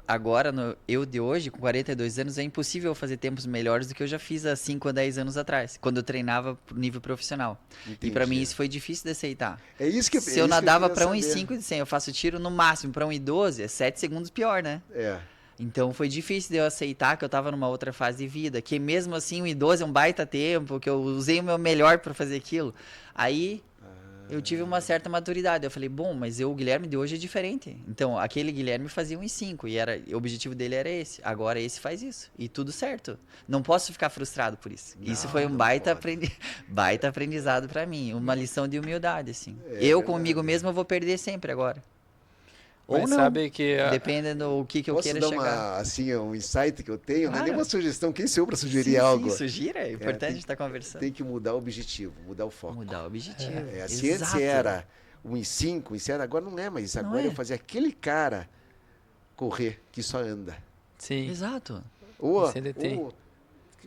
[SPEAKER 2] agora, eu de hoje, com 42 anos, é impossível fazer tempos melhores do que eu já fiz há 5 ou 10 anos atrás, quando eu treinava pro nível profissional.
[SPEAKER 3] Entendi.
[SPEAKER 2] E para mim isso foi difícil de aceitar.
[SPEAKER 3] É isso que
[SPEAKER 2] Se eu nadava para 1,5 de 100, eu faço tiro no máximo para 1,12, é 7 segundos pior, né? Então foi difícil de eu aceitar que eu estava numa outra fase de vida, que mesmo assim 1,12 é um baita tempo, que eu usei o meu melhor para fazer aquilo. Aí eu tive uma certa maturidade. Eu falei, bom, mas o Guilherme de hoje é diferente. Então aquele Guilherme fazia 1,5 e o objetivo dele era esse. Agora esse faz isso. E tudo certo. Não posso ficar frustrado por isso. Isso foi um baita aprendizado para mim. Uma lição de humildade, assim. Eu comigo mesmo eu vou perder sempre agora.
[SPEAKER 1] Mas
[SPEAKER 2] ou não,
[SPEAKER 1] sabe que
[SPEAKER 2] depende do que eu queira chegar.
[SPEAKER 3] Posso dar assim, um insight que eu tenho?
[SPEAKER 2] Claro.
[SPEAKER 3] Não é nenhuma sugestão. Quem sou eu para sugerir
[SPEAKER 2] sim,
[SPEAKER 3] algo?
[SPEAKER 2] Sim, sugira, é importante estar conversando.
[SPEAKER 3] Tem que mudar o objetivo, mudar o foco.
[SPEAKER 2] Mudar o objetivo.
[SPEAKER 3] Se antes era 1,5, agora não é mais. Agora eu fazer aquele cara correr que só anda.
[SPEAKER 1] Sim.
[SPEAKER 2] Exato.
[SPEAKER 3] Ou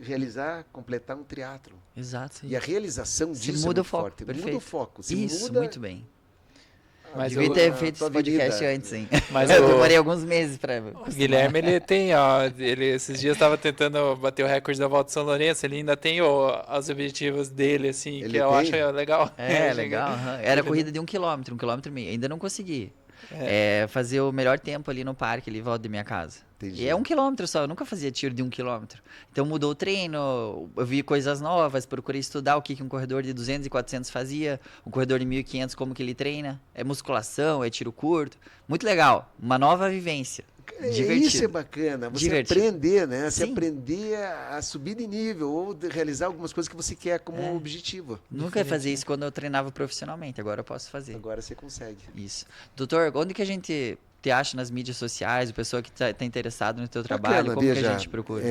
[SPEAKER 3] realizar, completar um triatlo.
[SPEAKER 2] Exato.
[SPEAKER 3] E a realização disso
[SPEAKER 2] muda
[SPEAKER 3] é
[SPEAKER 2] o foco.
[SPEAKER 3] forte.
[SPEAKER 2] Perfeito.
[SPEAKER 3] Muda o foco.
[SPEAKER 2] Isso, muito bem.
[SPEAKER 1] Mas
[SPEAKER 2] devia ter feito esse podcast antes, hein? Mas eu demorei alguns meses para.
[SPEAKER 1] O Guilherme, ele tem, ele esses dias estava tentando bater o recorde da Volta de São Lourenço, ele ainda tem os objetivos dele, assim, ele que eu acho legal.
[SPEAKER 2] Legal. Era corrida de 1 km, 1,5 km. Ainda não consegui. Fazer o melhor tempo ali no parque, ali em volta da minha casa. Entendi. E é 1 km só, eu nunca fazia tiro de 1 km. Então mudou o treino, eu vi coisas novas, procurei estudar o que um corredor de 200 e 400 fazia, um corredor de 1.500 como que ele treina. É musculação, é tiro curto. Muito legal, uma nova vivência. Divertido.
[SPEAKER 3] Isso é bacana, você aprender, né? Você aprender a subir de nível ou realizar algumas coisas que você quer como objetivo.
[SPEAKER 2] Nunca ia fazer isso quando eu treinava profissionalmente, agora eu posso fazer.
[SPEAKER 3] Agora você consegue.
[SPEAKER 2] Isso. Doutor, onde que a gente te acha nas mídias sociais, o pessoal que está interessado no teu trabalho, como que a gente procura?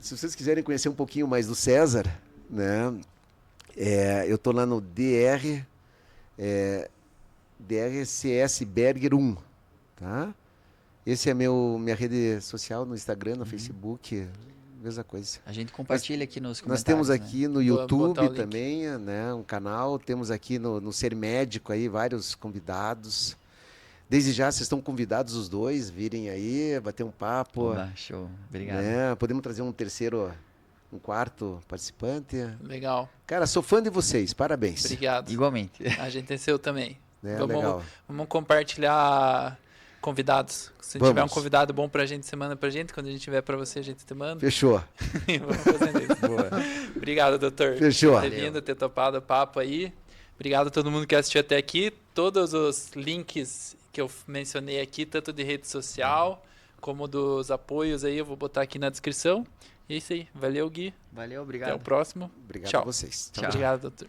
[SPEAKER 3] Se vocês quiserem conhecer um pouquinho mais do César, né? Eu tô lá no DRCS Berger 1, tá? Esse é minha rede social no Instagram, no Facebook, mesma coisa.
[SPEAKER 2] A gente compartilha aqui nos comentários.
[SPEAKER 3] Nós temos aqui no YouTube também, né, um canal, temos aqui no Ser Médico aí vários convidados. Desde já vocês estão convidados os dois, virem aí, bater um papo.
[SPEAKER 2] Show, obrigado.
[SPEAKER 3] Né? Podemos trazer um quarto participante.
[SPEAKER 1] Legal.
[SPEAKER 3] Cara, sou fã de vocês, parabéns.
[SPEAKER 1] Obrigado.
[SPEAKER 2] Igualmente.
[SPEAKER 1] A gente é seu também.
[SPEAKER 3] Legal.
[SPEAKER 1] Vamos compartilhar convidados. Se tiver um convidado bom pra gente, você manda pra gente. Quando a gente tiver pra você, a gente te manda.
[SPEAKER 3] Fechou.
[SPEAKER 1] Vamos fazendo isso.
[SPEAKER 3] Boa.
[SPEAKER 1] Obrigado, doutor.
[SPEAKER 3] Fechou.
[SPEAKER 1] Por ter vindo, ter topado o papo aí. Obrigado a todo mundo que assistiu até aqui. Todos os links que eu mencionei aqui, tanto de rede social, como dos apoios aí, eu vou botar aqui na descrição. É isso aí. Valeu, Gui.
[SPEAKER 2] Valeu, obrigado.
[SPEAKER 1] Até o próximo.
[SPEAKER 3] Obrigado
[SPEAKER 1] Tchau.
[SPEAKER 3] a vocês.
[SPEAKER 2] Tchau.
[SPEAKER 1] Obrigado, doutor.